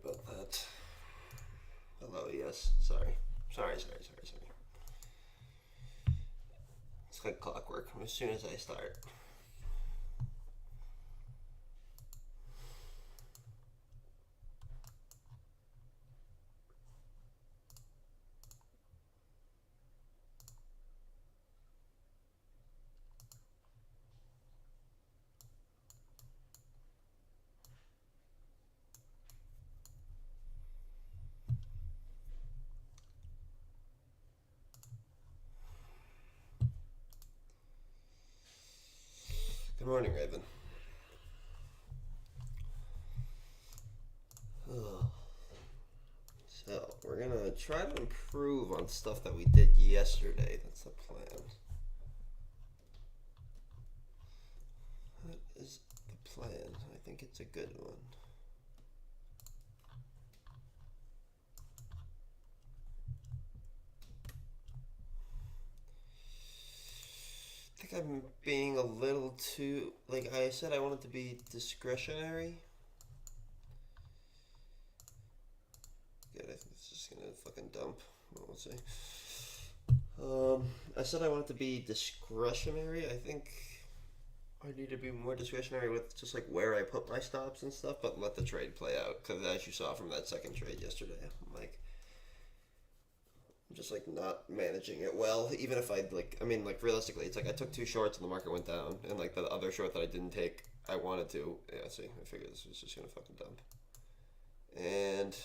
about that. Hello, yes. Sorry. Sorry. It's like clockwork. As soon as I start. Good morning, Raven. Ugh. So, we're gonna try to improve on stuff that we did yesterday. That's the plan. That is the plan. I think it's a good one. I think I'm being a little too. Like I said, I want it to be discretionary. Good, I think it's just gonna fucking dump. We'll see. I said I want it to be discretionary. I think I need to be more discretionary with just like where I put my stops and stuff, but let the trade play out. Because as you saw from that second trade yesterday, I'm just like not managing it well. Even if I'd like, I mean, like realistically, it's like I took two shorts and the market went down, and like the other short that I didn't take, I wanted to. Yeah, see, I figured this was just gonna fucking dump. And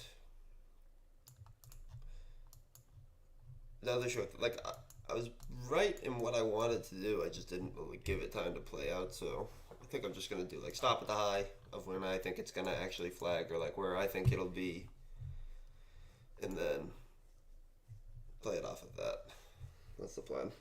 the other short, like I was right in what I wanted to do. I just didn't really give it time to play out. So I think I'm just gonna do like stop at the high of when I think it's gonna actually flag, or like where I think it'll be, and then play it off of that. That's the plan.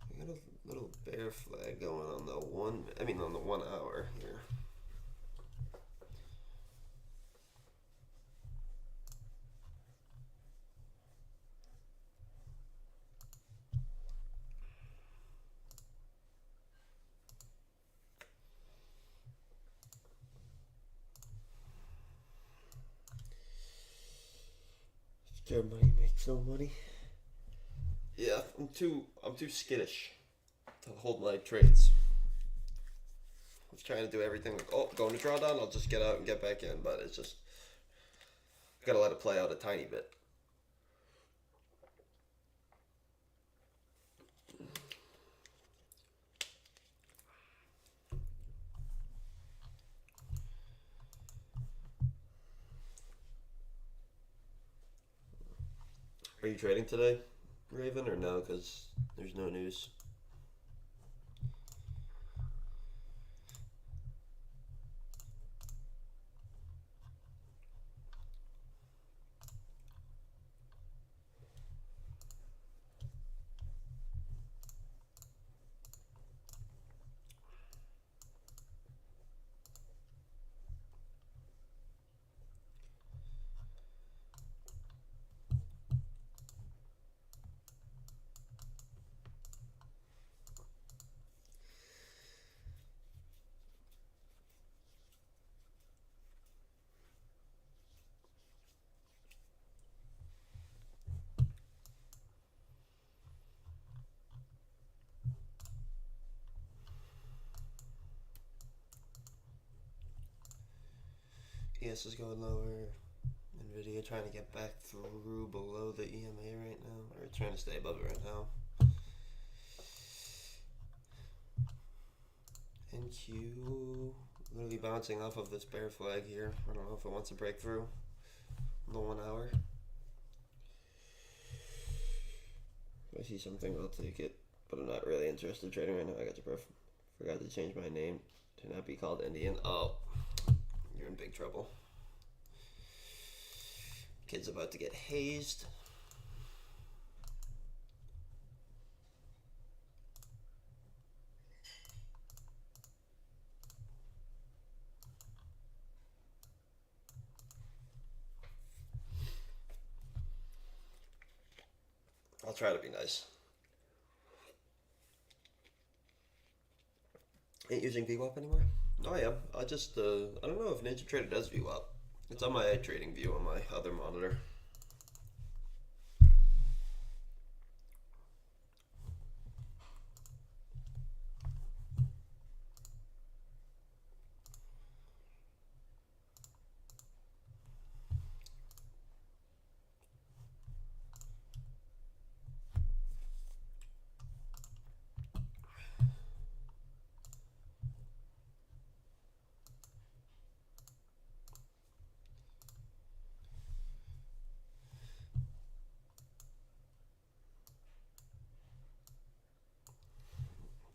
We got a little bear flag going on the one. I mean, on the 1 hour here. Scare money makes no money. Yeah, I'm too skittish to hold my trades. I was trying to do everything like, oh, going to drawdown, I'll just get out and get back in, but it's just gotta let it play out a tiny bit. Are you trading today, Raven, or no? Because there's no news. ES is going lower. Nvidia trying to get back through below the EMA right now, or trying to stay above it right now. NQ literally bouncing off of this bear flag here. I don't know if it wants to break through the 1 hour. If I see something, I'll take it, but I'm not really interested in trading right now. I got your breath. Forgot to change my name to not be called Indian. Oh, you're in big trouble. Kid's about to get hazed. try to be nice. Ain't using VWAP anymore? No, I am. I just, I don't know if NinjaTrader does VWAP. It's on my trading view on my other monitor.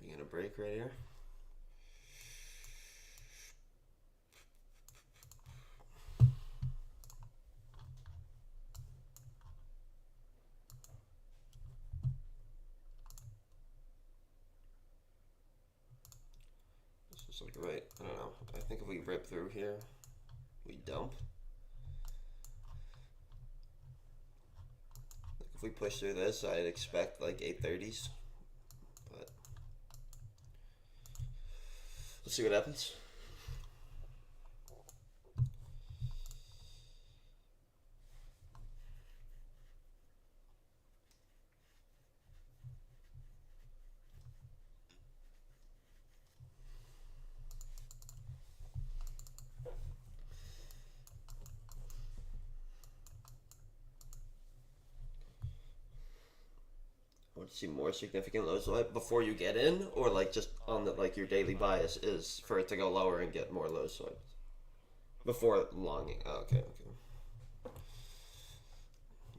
Begin a break right here. This is like right, I don't know. I think if we rip through here, we dump. Like if we push through this, I'd expect like 830s. But let's see what happens. I want to see more significant lows swipe before you get in, or like just on the like your daily bias is for it to go lower and get more low swipes before longing. Oh, okay, okay.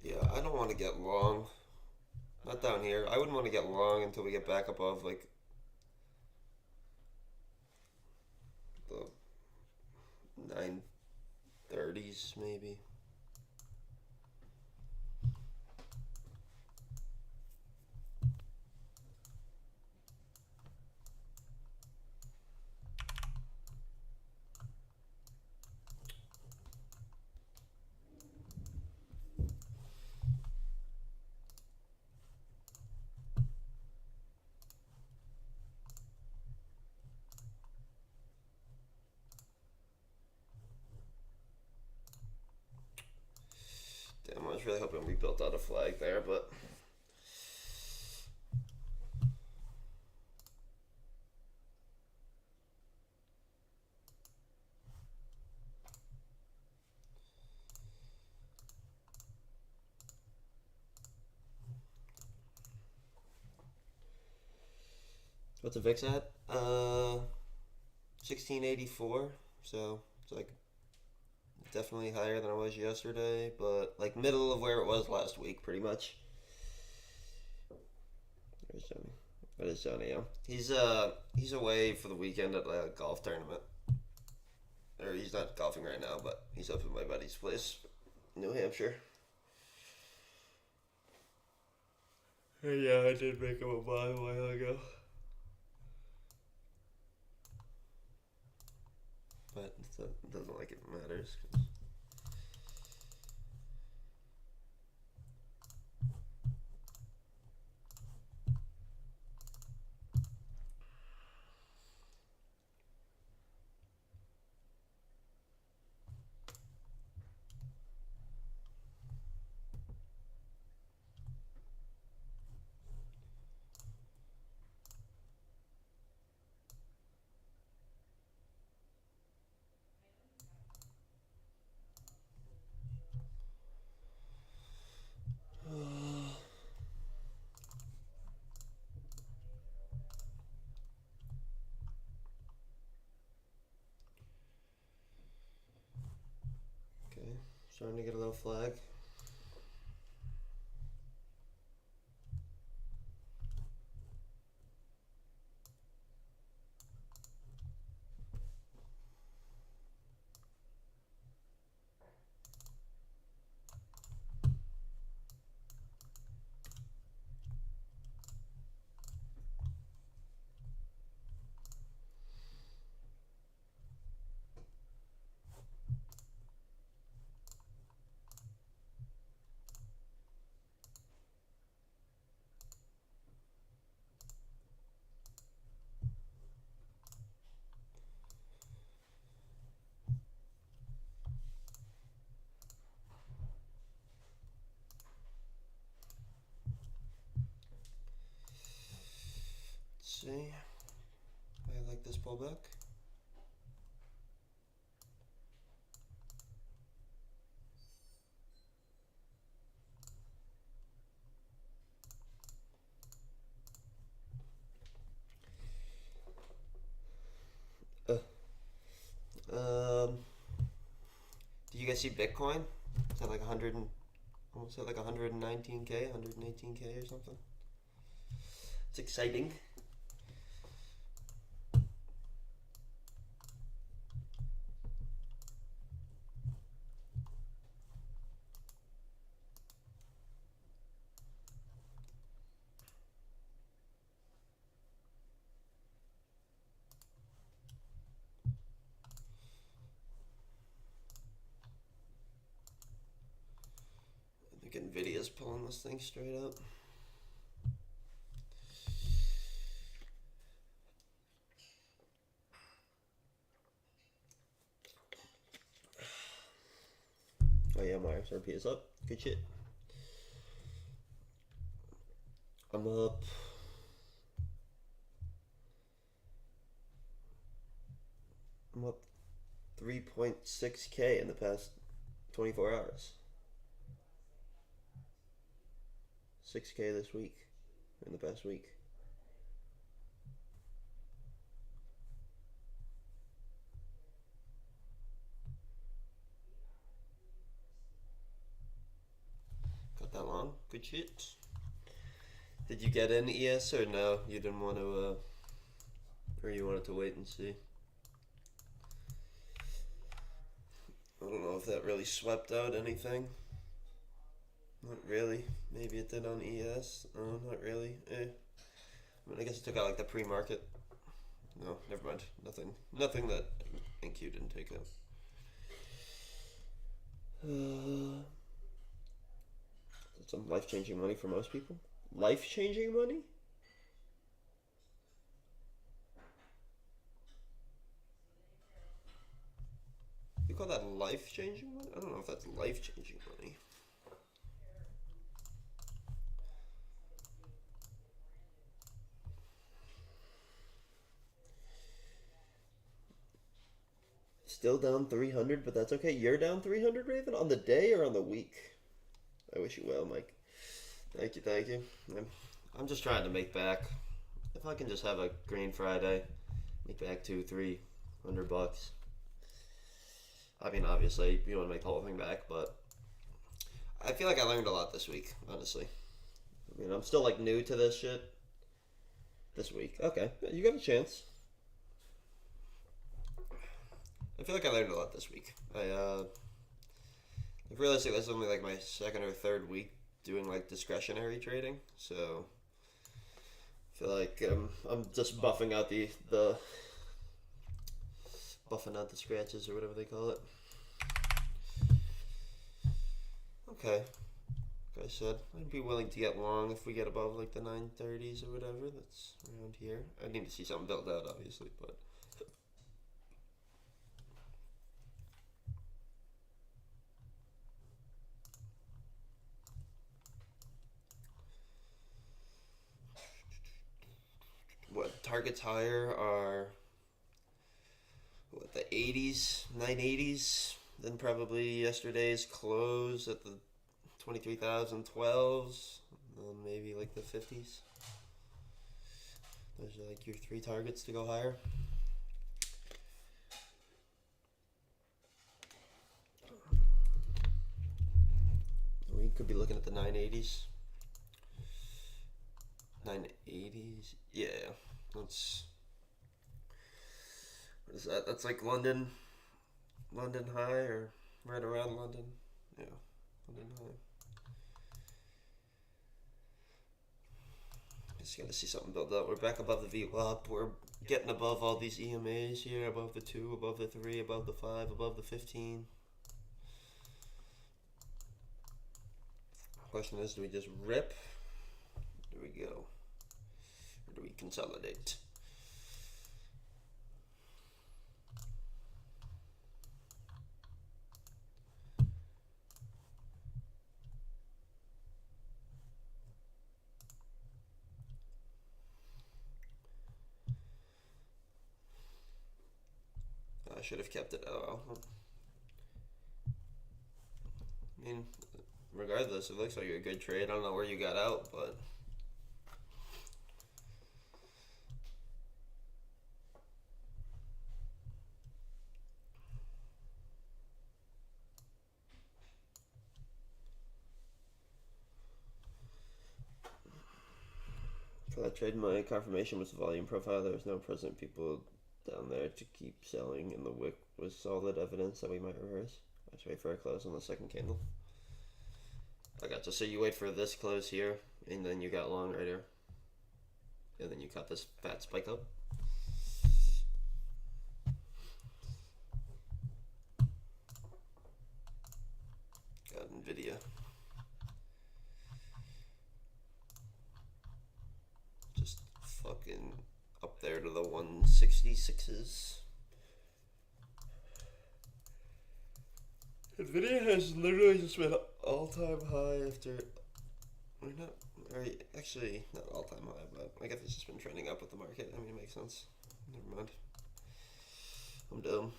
Yeah, I don't want to get long. Not down here. I wouldn't want to get long until we get back above like the 930s maybe. Damn, I was really hoping we built out a flag there, but what's the VIX at? 1684. So it's like definitely higher than it was yesterday, but like middle of where it was last week, pretty much. There's Johnny. That is Johnny. Yeah, he's away for the weekend at a golf tournament. Or he's not golfing right now, but he's up at my buddy's place, New Hampshire. Yeah, I did make him a buy a while ago. But it doesn't like it matters. Okay, starting to get a little flag. Um, do you guys see Bitcoin? It's at like 100 and almost at like 119k, 118k or something. It's exciting. I think Nvidia's pulling this thing straight up. Oh yeah, my XRP is up. Good shit. I'm up. I'm up 3.6k in the past 24 hours. 6k this week, in the past week. Got that long? Good shit. Did you get in ES or no? You didn't want to, or you wanted to wait and see? I don't know if that really swept out anything. Not really. Maybe it did on ES. Not really. I mean, I guess it took out like the pre-market. No, never mind. Nothing that NQ didn't take out. That's some life-changing money for most people. Life-changing money? You call that life-changing money? I don't know if that's life-changing money. Still down 300, but that's okay. You're down 300, Raven? On the day or on the week? I wish you well, Mike. Thank you. I'm just trying to make back. If I can just have a Green Friday, make back $200-300. I mean, obviously, you want to make the whole thing back, but I feel like I learned a lot this week, honestly. I mean, I'm still like new to this shit. This week. Okay, you got a chance. I feel like I learned a lot this week. Like realistically, this is only like my second or third week doing like discretionary trading, so I feel like I'm just buffing out the buffing out the scratches or whatever they call it. Okay. Like I said, I'd be willing to get long if we get above like the 930s or whatever. That's around here. I need to see something built out, obviously, but. What targets higher are what, the 80s, 980s, then probably yesterday's close at the 23,012s, and maybe like the 50s. Those are like your three targets to go higher. We could be looking at the 980s. 980s? Yeah, that's. What is that? That's like London high, or right around London. Yeah, London high. Just gotta see something build up. We're back above the VWAP. We're getting above all these EMAs here, above the 2, above the 3, above the 5, above the 15. Question is, do we just rip? Do we go? Or do we consolidate? I should have kept it. Oh well. I mean, regardless, it looks like a good trade. I don't know where you got out, but trade my confirmation was the volume profile. There was no present people down there to keep selling, and the wick was solid evidence that we might reverse. Let's wait for a close on the second candle. I gotcha. So you wait for this close here, and then you got long right here, and then you cut this fat spike up. Got Nvidia. Just fucking up there to the 166s. Nvidia has literally just been all-time high after, or not, or actually not all-time high, but I guess it's just been trending up with the market. I mean, it makes sense. Never mind. I'm dumb.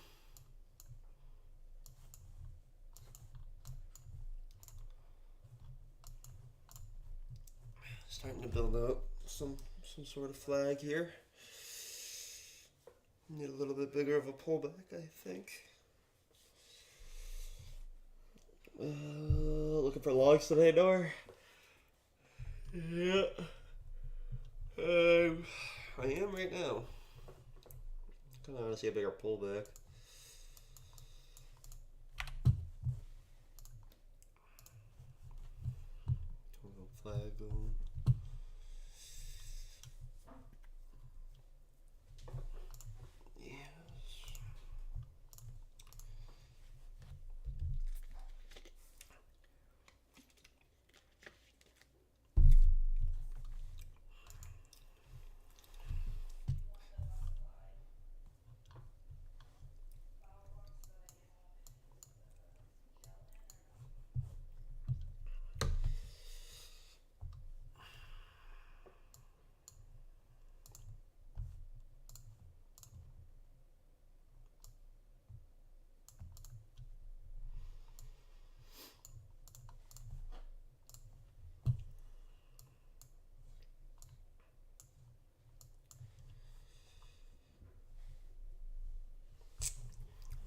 Starting to build up some sort of flag here. Need a little bit bigger of a pullback, I think. Looking for logs today, Nor? Yeah. I am right now. Kind of want to see a bigger pullback. Flag going.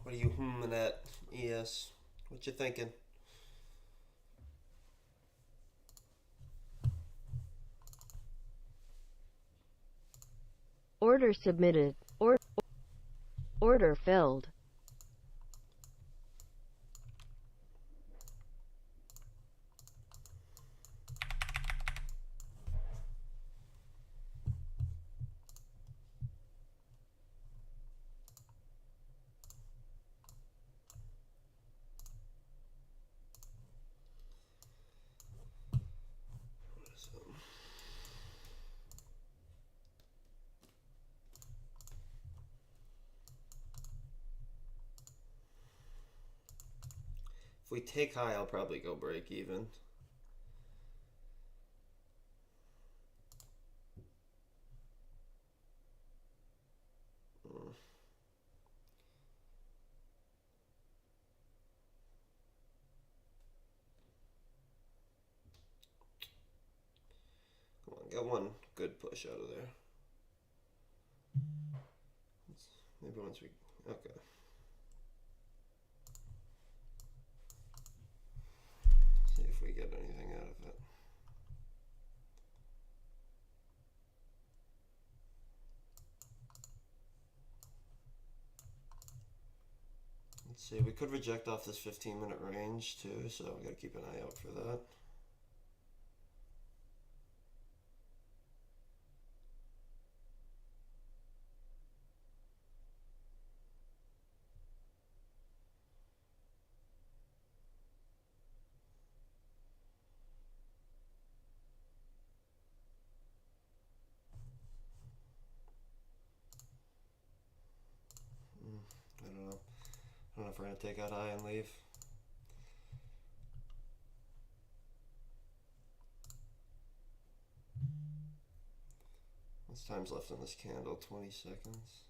What are you humming at, ES? What you thinking? Order submitted. Order filled. If we take high, I'll probably go break even. Come on, get one good push out of there. Maybe once we... Okay. See if we get anything out of it. Let's see, we could reject off this 15-minute range too, so we gotta keep an eye out for that. I don't know. I don't know if we're gonna take out high and leave. What's time's left on this candle? 20 seconds.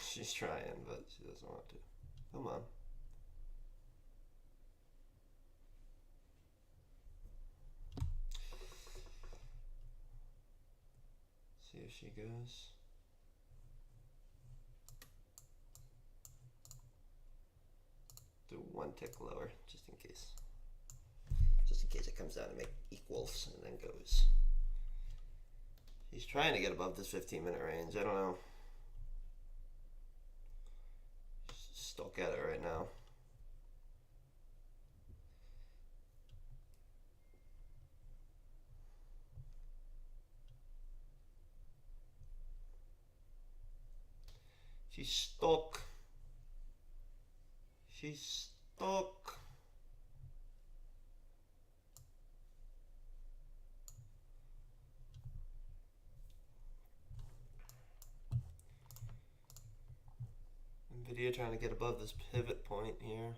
She's trying, but she doesn't want to. Come on. See if she goes. tick lower, just in case. Just in case it comes down to make equals and then goes. He's trying to get above this 15-minute range. I don't know. Stuck at it right now. She's stuck. She's stuck. Nvidia trying to get above this pivot point here.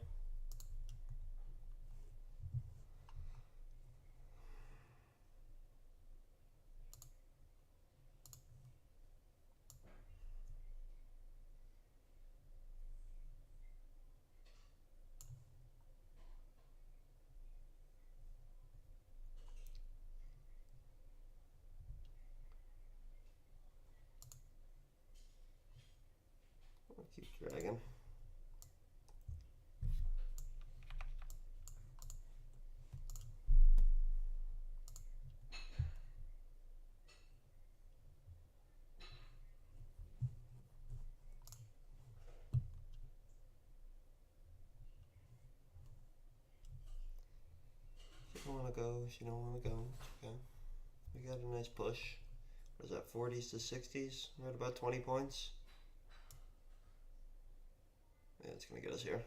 I'll keep dragging. She don't want to go. She don't want to go. Okay. We got a nice push. What is that? 40s to 60s. Right about 20 points. Yeah, it's gonna get us here.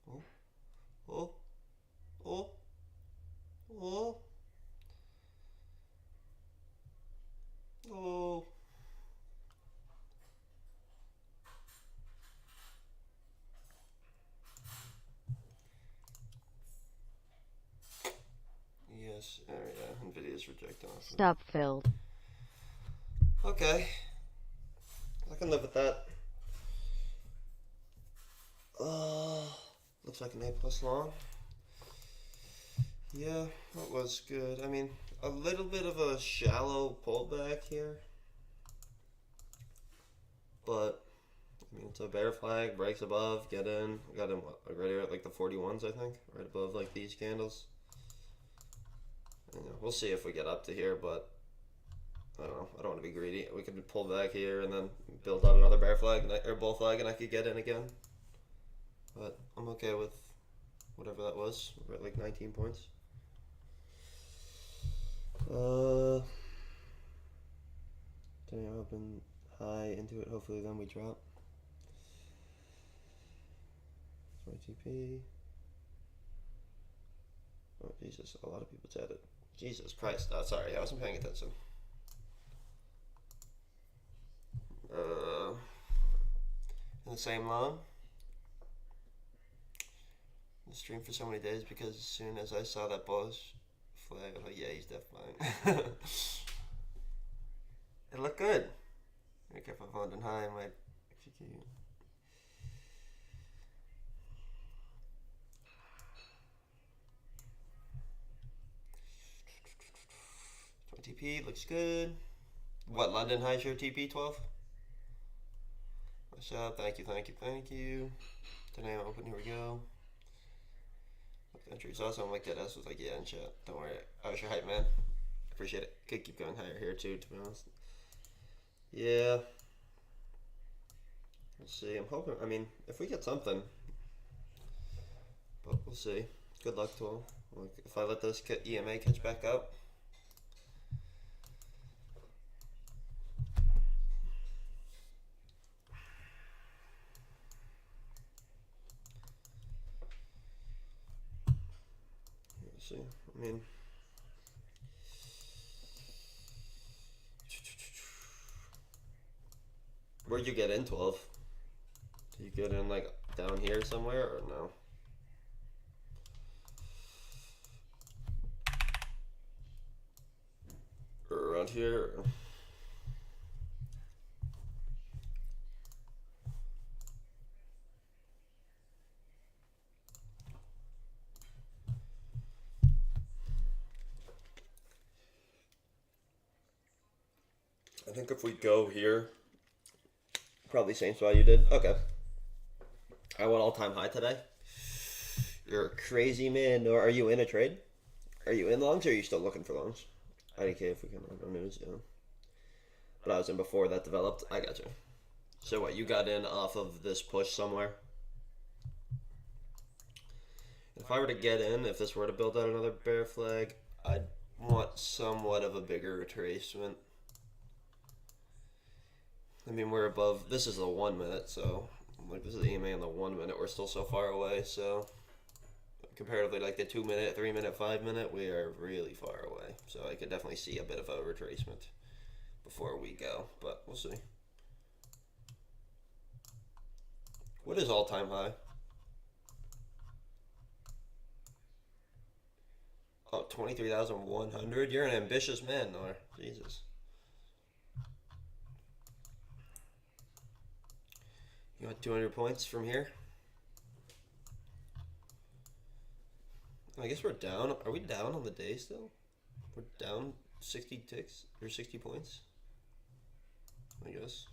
Oh, oh, oh, oh, oh. Yes, yeah, Nvidia's rejecting us. Stop filled. Okay, I can live with that. Looks like an A plus long. Yeah, that was good. I mean, a little bit of a shallow pullback here, but I mean, it's a bear flag, breaks above, get in. We got him right here at like the 41s, I think, right above like these candles. And, we'll see if we get up to here, but I don't know. I don't want to be greedy. We could pull back here and then build out another bear flag or bull flag, and I could get in again. But I'm okay with whatever that was. We're at like 19 points. Then I open high into it. Hopefully, then we drop. That's my TP. Oh Jesus! A lot of people chatted. Jesus Christ! Oh, sorry, I wasn't paying attention. In the same line. The stream for so many days because as soon as I saw that bullish flag, I was like, yeah, he's definitely. It looked good. Be careful of London High, I might execute. TP looks good. What, London High your TP 12? Nice job. Thank you, thank you, thank you. Today I'm open. Here we go. Entries awesome. Like that S was like, yeah, in chat. Don't worry. I was your hype man. Appreciate it. Could keep going higher here too, to be honest. Yeah. Let's see. I'm hoping. I mean, if we get something, but we'll see. Good luck to all. Like, if I let this EMA catch back up. See, I mean, where'd you get in 12? Did you get in like down here somewhere or no? Or around here? Or? I think if we go here, probably same spot you did. Okay. I went all time high today. You're a crazy man. Or are you in a trade? Are you in longs or are you still looking for longs? IDK if we can on news, yeah. But I was in before that developed. I got you. So what, you got in off of this push somewhere? If I were to get in, if this were to build out another bear flag, I'd want somewhat of a bigger retracement. I mean, we're above. This is the 1 minute, so like this is the EMA in the 1 minute. We're still so far away, so comparatively, like the 2 minute, 3 minute, 5 minute, we are really far away. So I could definitely see a bit of a retracement before we go, but we'll see. What is all time high? Oh, 23,100. You're an ambitious man, Nor. Jesus. You want 200 points from here? I guess we're down. Are we down on the day still? We're down 60 ticks or 60 points. I guess.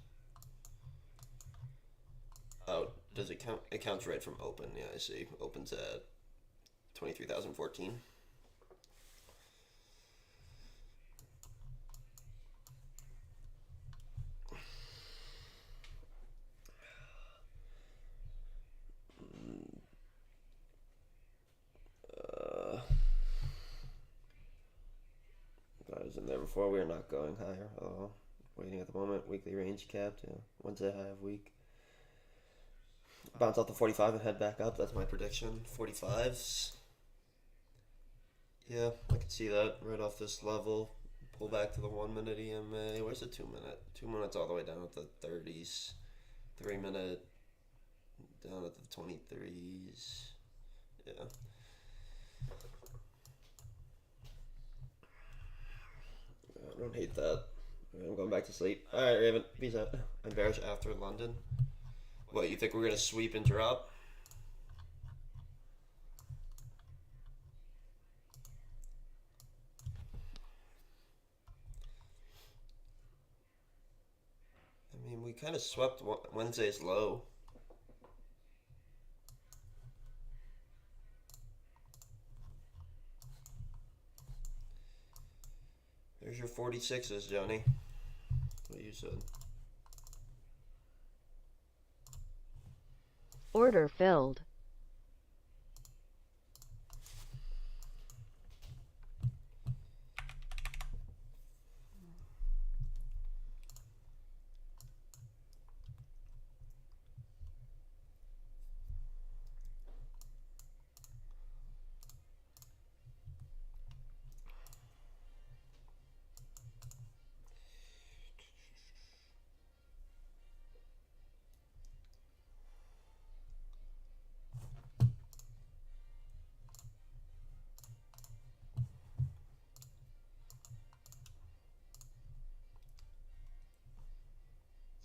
Oh, does it count? It counts right from open. Yeah, I see. Open's at 23,014. I was in there before. We are not going higher at all. Waiting at the moment. Weekly range capped. Yeah. Wednesday high of week. Bounce out to 45 and head back up. That's my prediction. 45s. Yeah, I can see that right off this level. Pull back to the 1 minute EMA. Where's the 2 minute? 2 minutes all the way down at the 30s. 3 minute down at the 23s. Yeah. I don't hate that. I'm going back to sleep. Alright, Raven. Peace out. I'm bearish after London. What, you think we're going to sweep and drop? I mean, we kind of swept Wednesday's low. There's your 46s, Johnny. What you said. Order filled.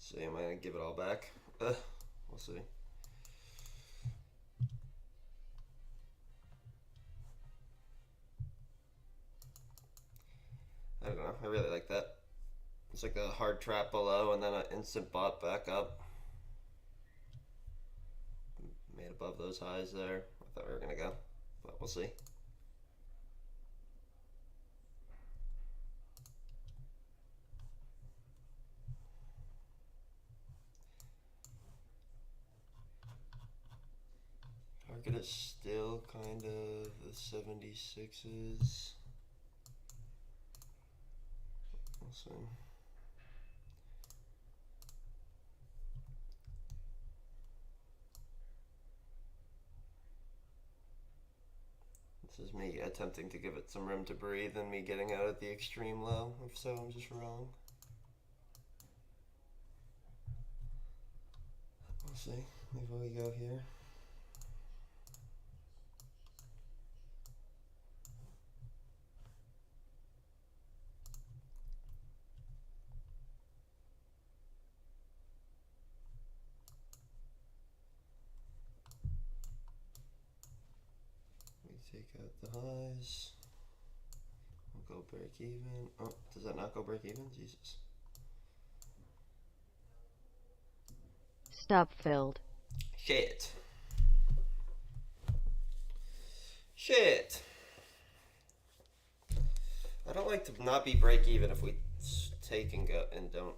So am I going to give it all back? We'll see. I don't know. I really like that. It's like a hard trap below and then an instant bot back up. Made above those highs there. I thought we were going to go, but we'll see. Target is still kind of the 76s. We'll see. This is me attempting to give it some room to breathe and me getting out at the extreme low. If so, I'm just wrong. We'll see. Maybe we go here. Take out the highs. We'll go break even. Oh, does that not go break even? Jesus. Stop filled. Shit. like to not be break even if we take and go and don't.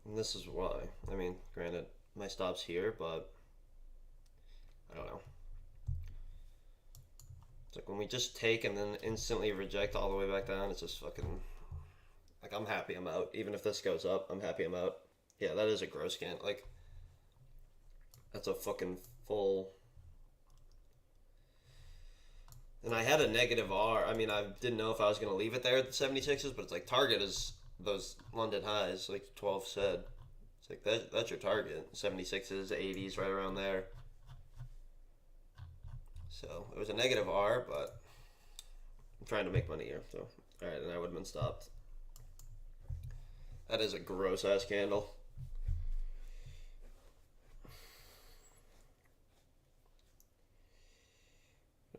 And this is why. I mean, granted, my stop's here, but I don't know. It's like when we just take and then instantly reject all the way back down, it's just fucking. Like, I'm happy I'm out. Even if this goes up, I'm happy I'm out. Yeah, that is a gross can. Like, that's a fucking full. And I had a negative R. I mean, I didn't know if I was going to leave it there at the 76s, but it's like target is those London highs, like 12 said. It's like that's your target. 76s, 80s, right around there. So it was a negative R, but I'm trying to make money here. So, alright, and I would have been stopped. That is a gross ass candle.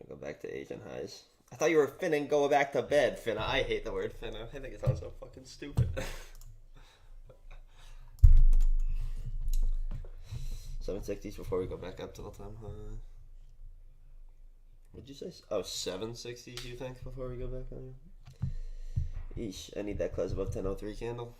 Go back to Asian highs. I thought you were finna go back to bed, Finna. I hate the word finna. I think it sounds so fucking stupid. 760s before we go back up to the time high. What'd you say? Oh, 760s you think before we go back on? Eesh, I need that close above 1003 candle.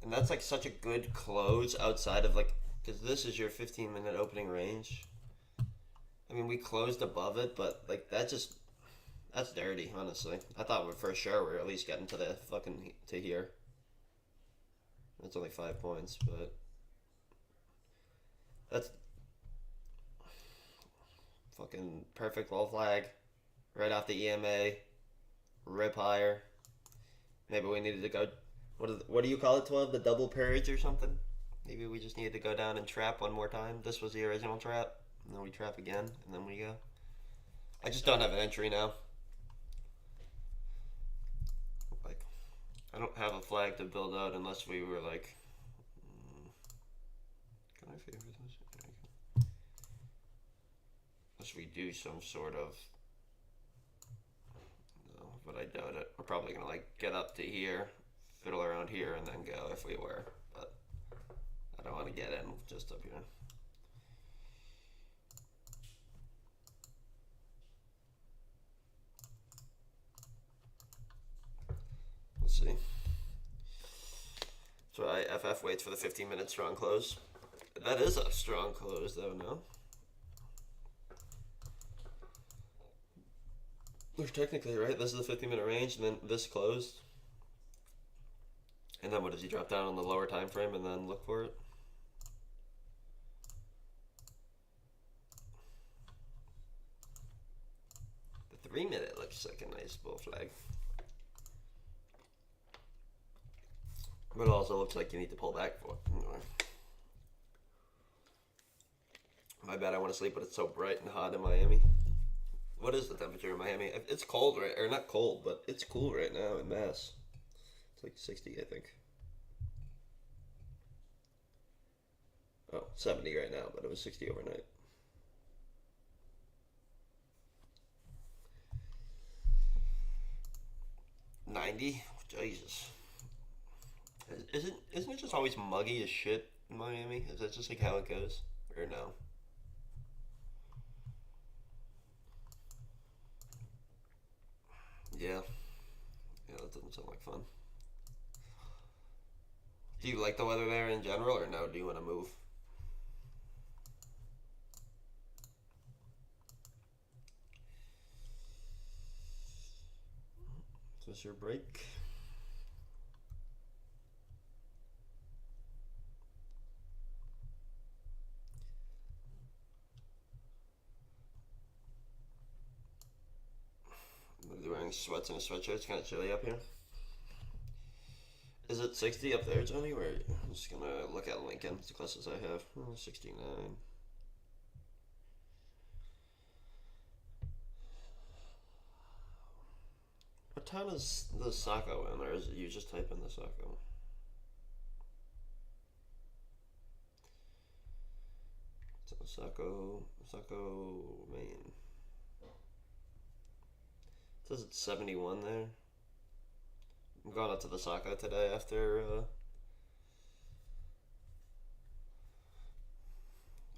That's like such a good close outside of like, because this is your 15-minute opening range. I mean, we closed above it, but like that's dirty, honestly. I thought for sure we're at least getting to the fucking to here. It's only 5 points, but that's fucking perfect low flag, right off the EMA, rip higher. Maybe we needed to go. What do you call it, 12? The double purge or something? Maybe we just needed to go down and trap one more time. This was the original trap. And then we trap again, and then we go. I just don't have an entry now. Like, I don't have a flag to build out unless we were like... Can I favor this? Unless we do some sort of... No, but I doubt it. We're probably going to like get up to here, fiddle around here, and then go if we were. But I don't want to get in just up here. Let's see. So FF waits for the 15-minute strong close. That is a strong close, though, no? There's technically, right? This is the 15-minute range, and then this closed. And then what, does he drop down on the lower time frame and then look for it? The 3-minute looks like a nice bull flag. But it also looks like you need to pull back for it. Anyway. My bad, I want to sleep, but it's so bright and hot in Miami. What is the temperature in Miami? It's cold, right? Or not cold, but it's cool right now in Mass. It's like 60, I think. Oh, 70 right now, but it was 60 overnight. $90? Jesus. Isn't it just always muggy as shit in Miami? Is that just like how it goes? Or no? Yeah. Yeah, that doesn't sound like fun. Do you like the weather there in general, or no? Do you want to move? Is this your break? Wearing sweats and a sweatshirt. It's kind of chilly up here. Is it 60 up there, Johnny? Where I'm just gonna look at Lincoln. It's the closest I have. 69. What town is the Saco in, or is it you just type in the Saco? Osaka, Maine. It says it's 71 there. I'm going up to the Osaka today after.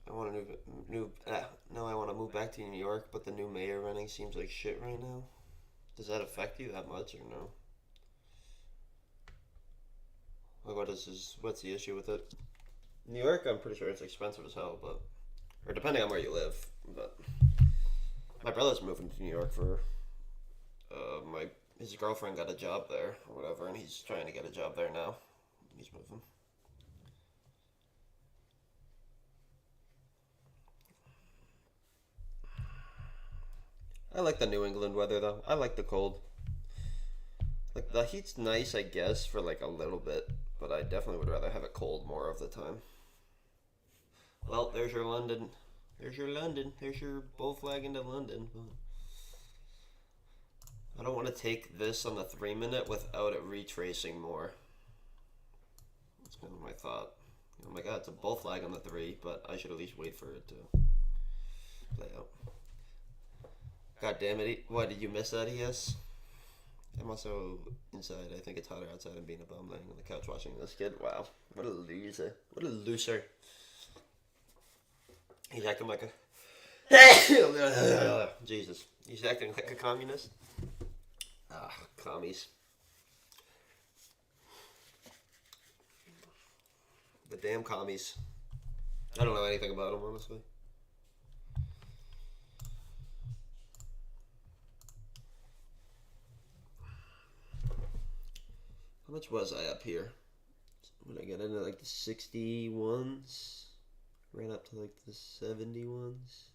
I want to now I want to move back to New York, but the new mayor running seems like shit right now. Does that affect you that much or no? Like, what's the issue with it? New York, I'm pretty sure it's expensive as hell, but or depending on where you live. But my brother's moving to New York for his girlfriend got a job there or whatever, and he's trying to get a job there now. He's moving. I like the New England weather though. I like the cold. Like the heat's nice, I guess, for like a little bit, but I definitely would rather have it cold more of the time. Well, there's your London. There's your London. There's your bull flag into London. I don't want to take this on the 3-minute without it retracing more. That's kind of my thought. Oh my god, it's a bull flag on the 3, but I should at least wait for it to play out. God damn it. What, did you miss that, ES? I'm also inside. I think it's hotter outside. I'm being a bum laying on the couch watching this kid. Wow. What a loser. What a loser. He's acting like a... Jesus. He's acting like a communist. Ah, commies. The damn commies. I don't know anything about them, honestly. How much was I up here? When I got into like the 61s, ran up to like the 71s.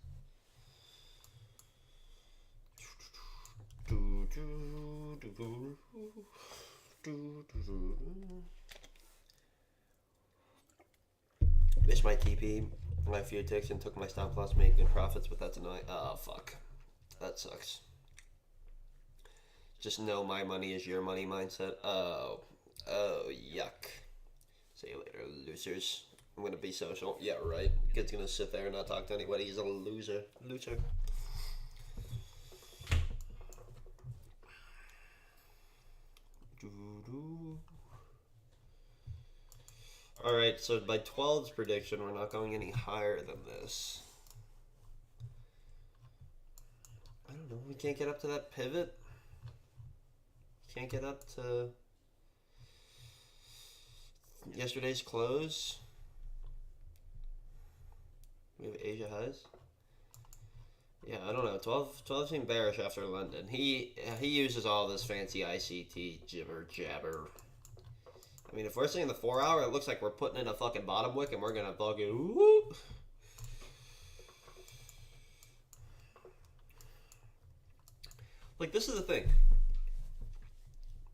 Missed my TP, my few ticks, and took my stop loss, made good profits, but that's annoying. Oh, fuck. That sucks. Just know my money is your money mindset. Oh, yuck. See you later, losers. I'm gonna be social. Yeah, right. Kid's gonna sit there and not talk to anybody. He's a loser. Loser. Alright, so by 12's prediction, we're not going any higher than this. I don't know. We can't get up to that pivot. Can't get up to yesterday's close. We have Asia highs. Yeah, I don't know. 12 seemed bearish after London. He uses all this fancy ICT jibber jabber. I mean, if we're seeing the 4 hour, it looks like we're putting in a fucking bottom wick and we're gonna fucking whoop. Like, this is the thing.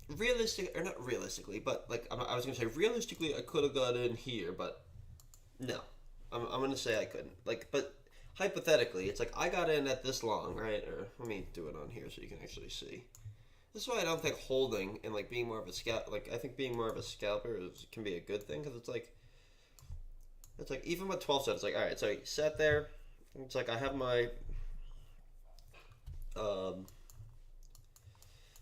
Or not realistically, but like I was gonna say realistically I could have got in here, but no, I'm gonna say I couldn't. Like, but hypothetically, it's like I got in at this long, right? Or let me do it on here so you can actually see. This is why I don't think holding and like being more of a scalp, like I think being more of a scalper can be a good thing, because it's like even with 12 sets, it's like, all right, so you sat there. It's like I have my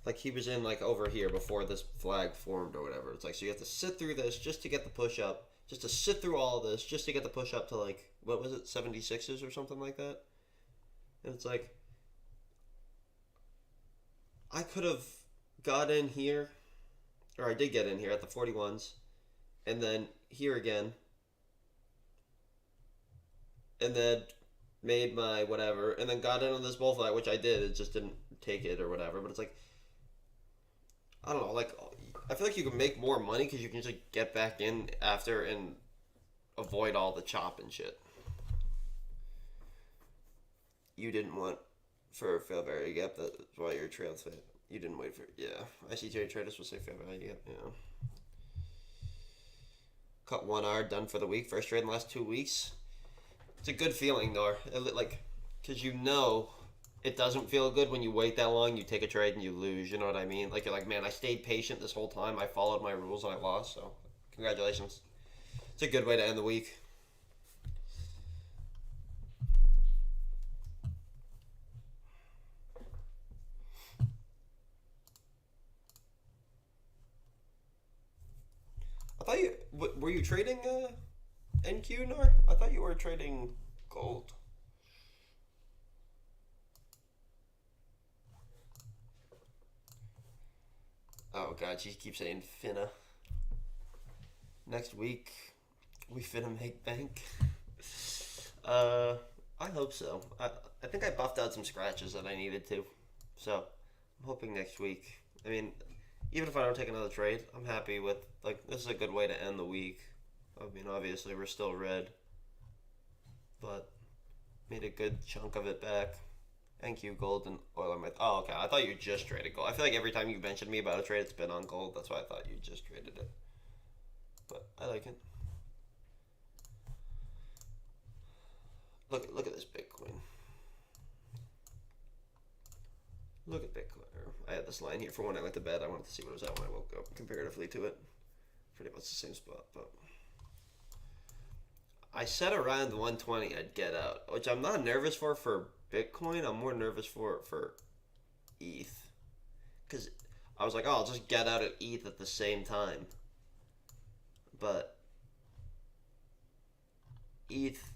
like he was in like over here before this flag formed or whatever. It's like, so you have to sit through this just to get the push up, just to sit through all of this just to get the push up to like, what was it, 76s or something like that. And it's like, I could have got in here, or I did get in here at the 41s, and then here again, and then made my whatever, and then got in on this bull flag, which I did. It just didn't take it or whatever. But it's like, I don't know, like, I feel like you can make more money because you can just like get back in after and avoid all the chop and shit. You didn't want for a fair value gap, that's why your trail fit. You didn't wait for, yeah. I see trade traders will say fair value gap, yeah. Cut 1 hour, done for the week. First trade in the last 2 weeks. It's a good feeling, though. Like, because you know it doesn't feel good when you wait that long, you take a trade and you lose, you know what I mean? Like, you're like, man, I stayed patient this whole time. I followed my rules and I lost, so congratulations. It's a good way to end the week. were you trading NQ, Nor? I thought you were trading gold. Oh god, she keeps saying finna. Next week, we finna make bank. I hope so. I think I buffed out some scratches that I needed to. So, I'm hoping next week. I mean, even if I don't take another trade, I'm happy with, like, this is a good way to end the week. I mean, obviously, we're still red, but made a good chunk of it back. NQ gold and oil on my. Oh, okay. I thought you just traded gold. I feel like every time you mentioned me about a trade, it's been on gold. That's why I thought you just traded it. But I like it. Look at this Bitcoin. Look at Bitcoin. I had this line here for when I went to bed. I wanted to see what it was at when I woke up comparatively to it. Pretty much the same spot, but I said around 120 I'd get out, which I'm not nervous for Bitcoin. I'm more nervous for ETH, because I was like, oh, I'll just get out at ETH at the same time, but ETH,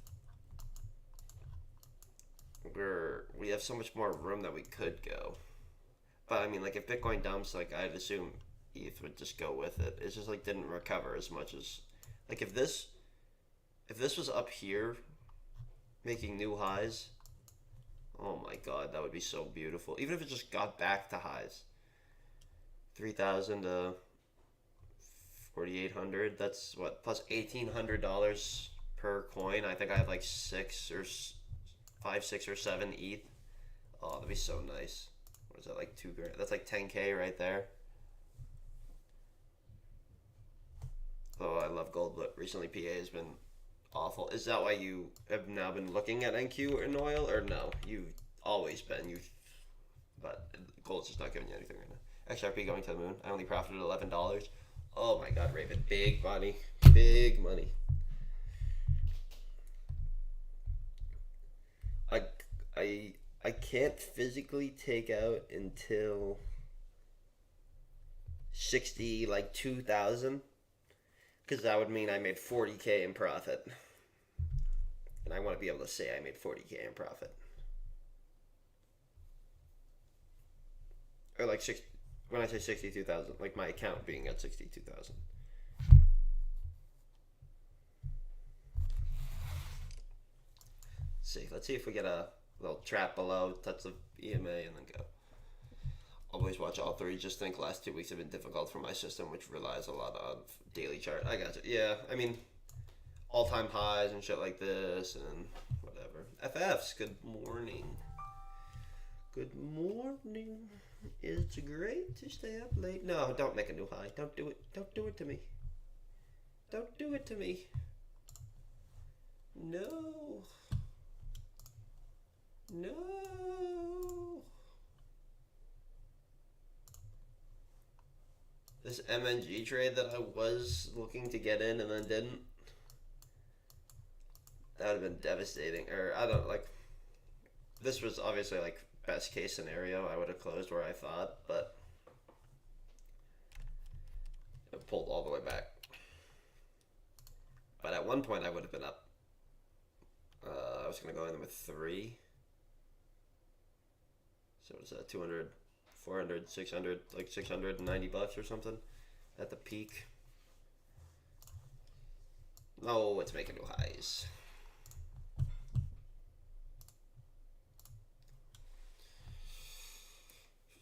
we have so much more room that we could go. But I mean, like, if Bitcoin dumps, like, I'd assume ETH would just go with it. It's just like didn't recover as much as, like, if this was up here making new highs, oh my god, that would be so beautiful. Even if it just got back to highs, 3,000 to 4,800. That's what, plus $1,800 per coin. I think I have like 6 or 7 ETH. Oh, that'd be so nice. What is that, like 2 grand? That's like 10K right there. Oh, I love gold, but recently PA has been awful. Is that why you have now been looking at NQ and oil, or no? You've always been. But gold's just not giving you anything right now. XRP going to the moon. I only profited $11. Oh my god, Raven, big money, big money. I can't physically take out until 60, like 2,000, because that would mean I made 40K in profit, and I want to be able to say I made 40K in profit, or like when I say 62,000, like my account being at 62,000. See, let's see if we get a little trap below, touch the EMA, and then go. Always watch all three. Just think last 2 weeks have been difficult for my system, which relies a lot on daily chart. I got you. Yeah, I mean, all-time highs and shit like this and whatever. FFs, good morning. Good morning. It's great to stay up late. No, don't make a new high. Don't do it. Don't do it to me. Don't do it to me. No. No. This MNG trade that I was looking to get in and then didn't, that would have been devastating. Or I don't, like, this was obviously like best case scenario. I would have closed where I thought, but it pulled all the way back. But at one point I would have been up. I was going to go in with 3. So what's that, 200, 400, 600, like $690 or something at the peak. No, it's making new highs.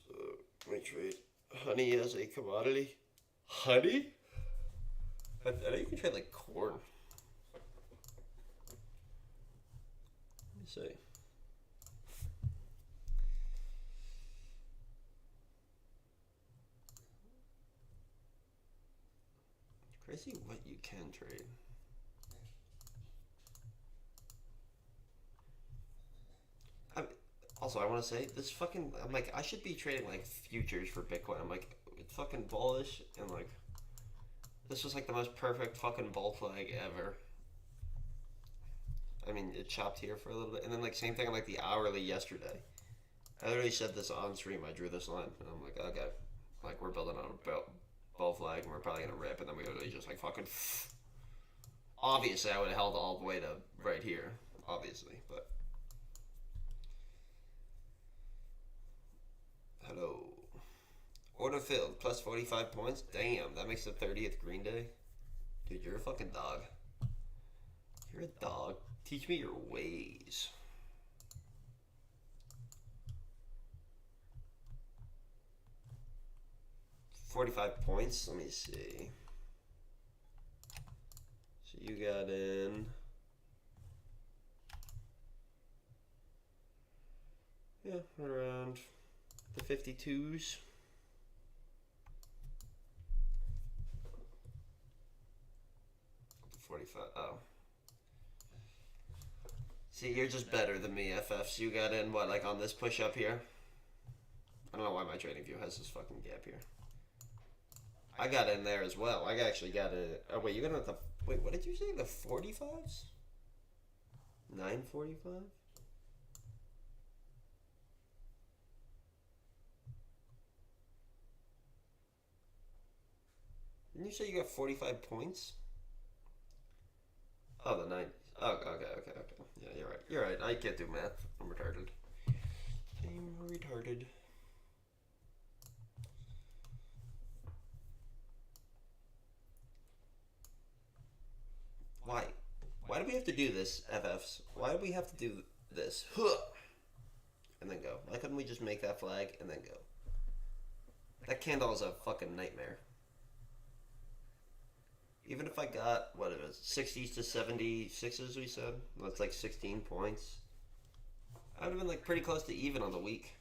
So, let me trade honey as a commodity. Honey? I know you can trade like corn. Let me see. Crazy what you can trade. Also, I want to say this fucking. I'm like, I should be trading like futures for Bitcoin. I'm like, it's fucking bullish, and like, this was like the most perfect fucking bull flag ever. I mean, it chopped here for a little bit, and then like same thing on like the hourly yesterday. I literally said this on stream. I drew this line, and I'm like, okay, like we're building on bull flag, and we're probably gonna rip, and then we literally just like fucking. Obviously, I would have held all the way to right here, obviously, but. Hello. Order filled, plus 45 points. Damn, that makes the 30th Green Day. Dude, you're a fucking dog. You're a dog. Teach me your ways. $45 points. Let me see. So you got in. Yeah, around the 52s. The 45. Oh. See, you're just better than me, FFs. You got in, what, like on this push up here? I don't know why my trading view has this fucking gap here. I got in there as well. I actually got it. Oh, wait, you got in at the. Wait, what did you say? The 45s? 945? Didn't you say you got 45 points? Oh, the 9. Oh, okay. Yeah, you're right. You're right. I can't do math. I'm retarded. I'm retarded. Why? Why do we have to do this, FFs? Why do we have to do this? And then go. Why couldn't we just make that flag and then go? That candle is a fucking nightmare. Even if I got, what it was, 60s to 76s, we said? That's like 16 points. I would have been like pretty close to even on the week.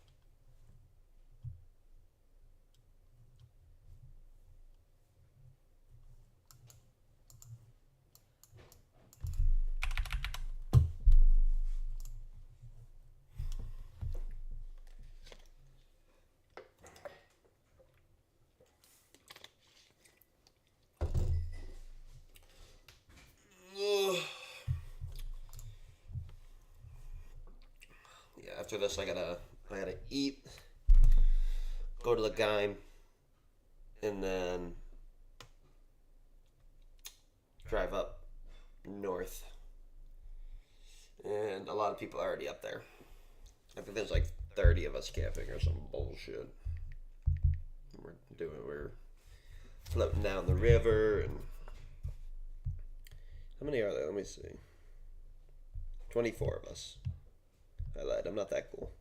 After this, I gotta eat, go to the game, and then drive up north. And a lot of people are already up there. I think there's like 30 of us camping or some bullshit. We're floating down the river, and how many are there? Let me see. 24 of us. I lied. I'm not that cool.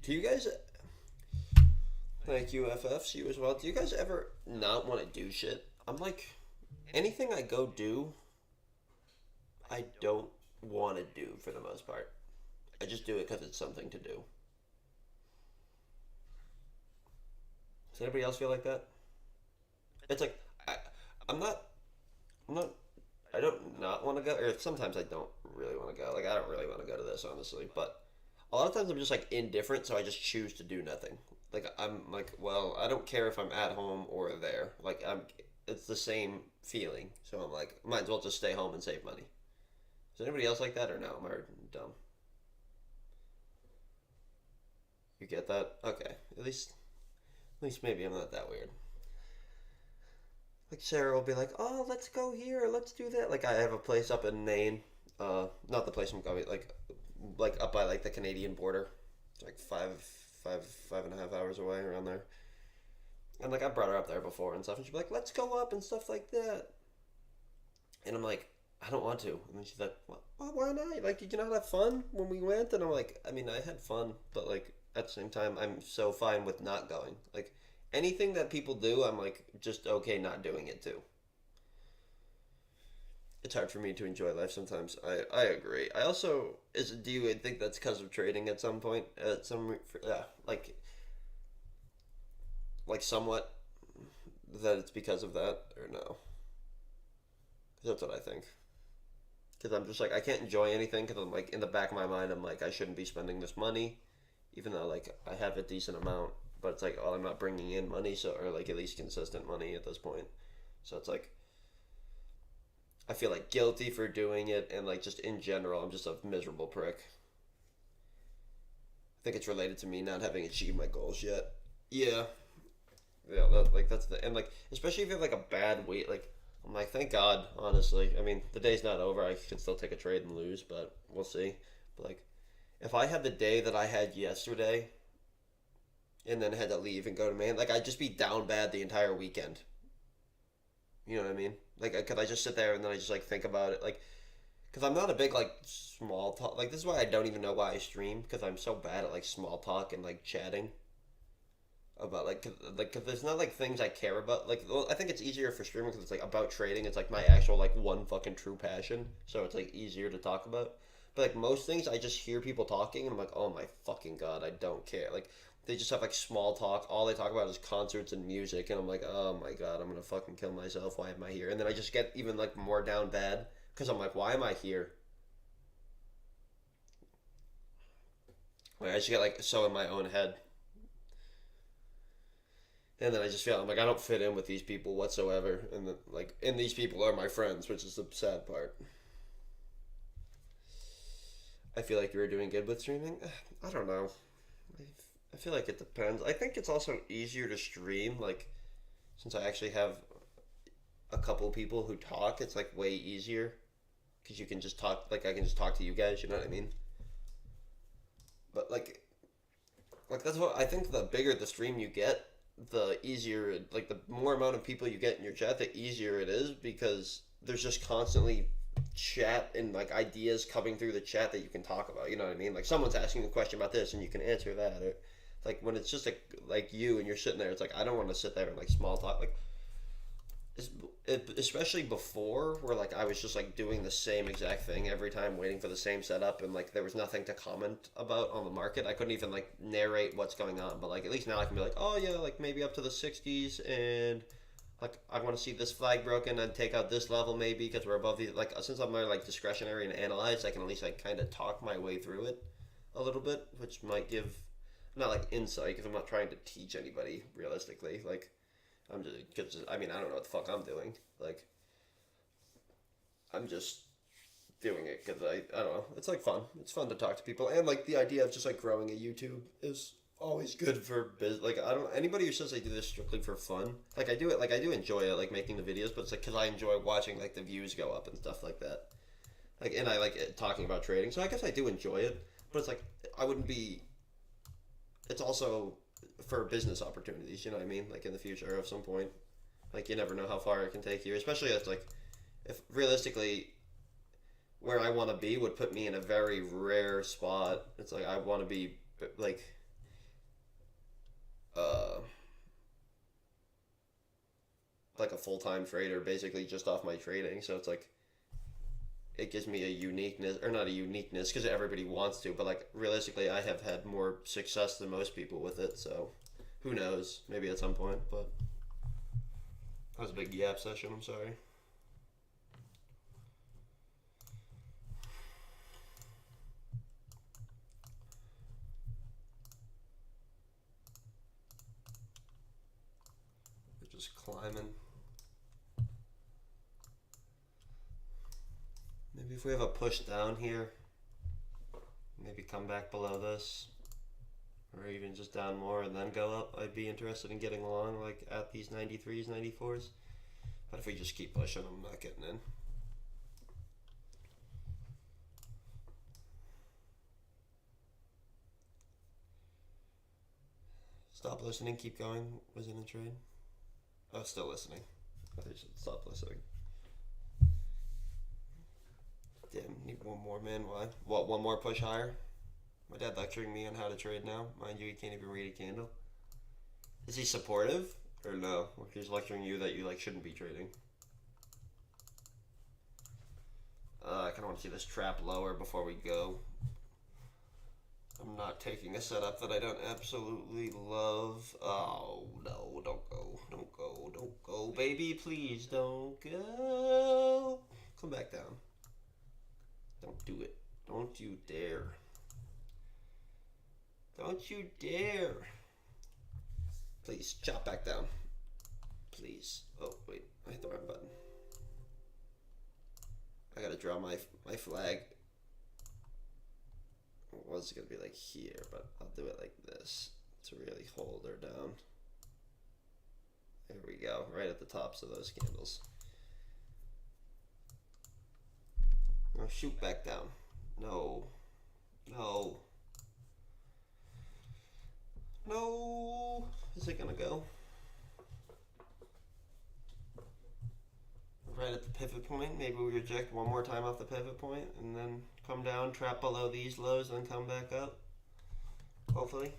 Do you guys, like UFFs, you as well, do you guys ever not want to do shit? I'm like, anything I go do, I don't want to do for the most part. I just do it because it's something to do. Does anybody else feel like that? It's like, I'm not, I'm not, I don't not want to go, or sometimes I don't really want to go. Like, I don't really want to go to this, honestly, but a lot of times I'm just like indifferent, so I just choose to do nothing. Like, I'm like, well, I don't care if I'm at home or there. Like, it's the same feeling. So I'm like, might as well just stay home and save money. Is anybody else like that or no? Am I dumb? You get that? Okay. At least maybe I'm not that weird. Like Sarah will be like, "Oh, let's go here. Let's do that." Like I have a place up in Maine. Not the place I'm going. Like up by like the Canadian border. It's like five and a half hours away around there. And like I brought her up there before and stuff, and she'd be like, "Let's go up" and stuff like that. And I'm like, I don't want to. And then she's like, well, why not? Like, did you not have fun when we went? And I'm like, I mean, I had fun, but like at the same time, I'm so fine with not going. Like anything that people do, I'm like just okay not doing it too. It's hard for me to enjoy life sometimes. I agree. I also do you think that's because of trading at some point? At some yeah, like somewhat that it's because of that or no? That's what I think. because I'm just like I can't enjoy anything because I'm like in the back of my mind I'm like I shouldn't be spending this money, even though like I have a decent amount, but it's like oh I'm not bringing in money so or like at least consistent money at this point, so it's like I feel like guilty for doing it and like just in general I'm just a miserable prick. I think it's related to me not having achieved my goals yet. Yeah, yeah, like that's the and like especially if you have like a bad weight like I'm like thank God honestly. I mean the day's not over. I can still take a trade and lose, but we'll see. But like if I had the day that I had yesterday and then had to leave and go to Maine, like I'd just be down bad the entire weekend. You know what I mean? Like could I just sit there and then I just like think about it like because I'm not a big like small talk. Like this is why I don't even know why I stream because I'm so bad at like small talk and like chatting about like cause there's not like things I care about. Like well, I think it's easier for streaming because it's like about trading. It's like my actual like one fucking true passion, so it's like easier to talk about. But like most things, I just hear people talking and I'm like, oh my fucking god, I don't care. Like they just have like small talk. All they talk about is concerts and music, and I'm like, oh my god, I'm gonna fucking kill myself. Why am I here? And then I just get even like more down bad because I'm like, why am I here? Like I just get like so in my own head. And then I just feel I'm like I don't fit in with these people whatsoever, and then, like, and these people are my friends, which is the sad part. I feel like you were doing good with streaming. I don't know. I feel like it depends. I think it's also easier to stream, like since I actually have a couple people who talk. It's like way easier because you can just talk. Like I can just talk to you guys. You know what I mean? But like that's what I think. The bigger the stream you get, the easier. Like the more amount of people you get in your chat, the easier it is because there's just constantly chat and like ideas coming through the chat that you can talk about. You know what I mean? Like someone's asking a question about this and you can answer that. Or like when it's just like you and you're sitting there, it's like I don't want to sit there and like small talk. Like especially before where like I was just like doing the same exact thing every time waiting for the same setup and like there was nothing to comment about on the market. I couldn't even like narrate what's going on, but like at least now I can be like oh yeah like maybe up to the 60s and like I want to see this flag broken and take out this level maybe because we're above the like since I'm more like discretionary and analyze I can at least like kind of talk my way through it a little bit, which might give not like insight because I'm not trying to teach anybody realistically. Like I'm just because I mean I don't know what the fuck I'm doing. Like I'm just doing it because I don't know. It's like fun. It's fun to talk to people and like the idea of just like growing a YouTube is always good for biz. Like I don't anybody who says they do this strictly for fun. Like I do it. Like I do enjoy it. Like making the videos, but it's like because I enjoy watching like the views go up and stuff like that. Like and I like it, talking about trading. So I guess I do enjoy it. But it's like I wouldn't be. It's also for business opportunities. You know what I mean? Like in the future, at some point, like you never know how far it can take you. Especially if like if realistically where I want to be would put me in a very rare spot. It's like I want to be like uh like a full-time trader basically just off my trading, so it's like it gives me a uniqueness or not a uniqueness because everybody wants to, but like realistically I have had more success than most people with it, so who knows, maybe at some point. But that was a big yap session, I'm sorry. We're just climbing. Maybe if we have a push down here, maybe come back below this, or even just down more and then go up, I'd be interested in getting along like at these 93s, 94s. But if we just keep pushing, I'm not getting in. Stop listening, keep going. Was in a trade? Oh, still listening. I should stop listening. Damn, need one more, man. Why? What, one more push higher? My dad lecturing me on how to trade now. Mind you, he can't even read a candle. Is he supportive? Or no? Or he's lecturing you that you like shouldn't be trading? I kind of want to see this trap lower before we go. I'm not taking a setup that I don't absolutely love. Oh, no, don't go. Don't go. Don't go. Baby, please don't go. Come back down. Don't do it. Don't you dare. Don't you dare. Please, chop back down. Please. Oh, wait. I hit the wrong button. I gotta draw my flag. It was gonna be like here, but I'll do it like this to really hold her down. There we go. Right at the tops of those candles. Now shoot back down. No. No. No. Is it gonna go? Right at the pivot point. Maybe we reject one more time off the pivot point and then come down, trap below these lows, and then come back up. Hopefully.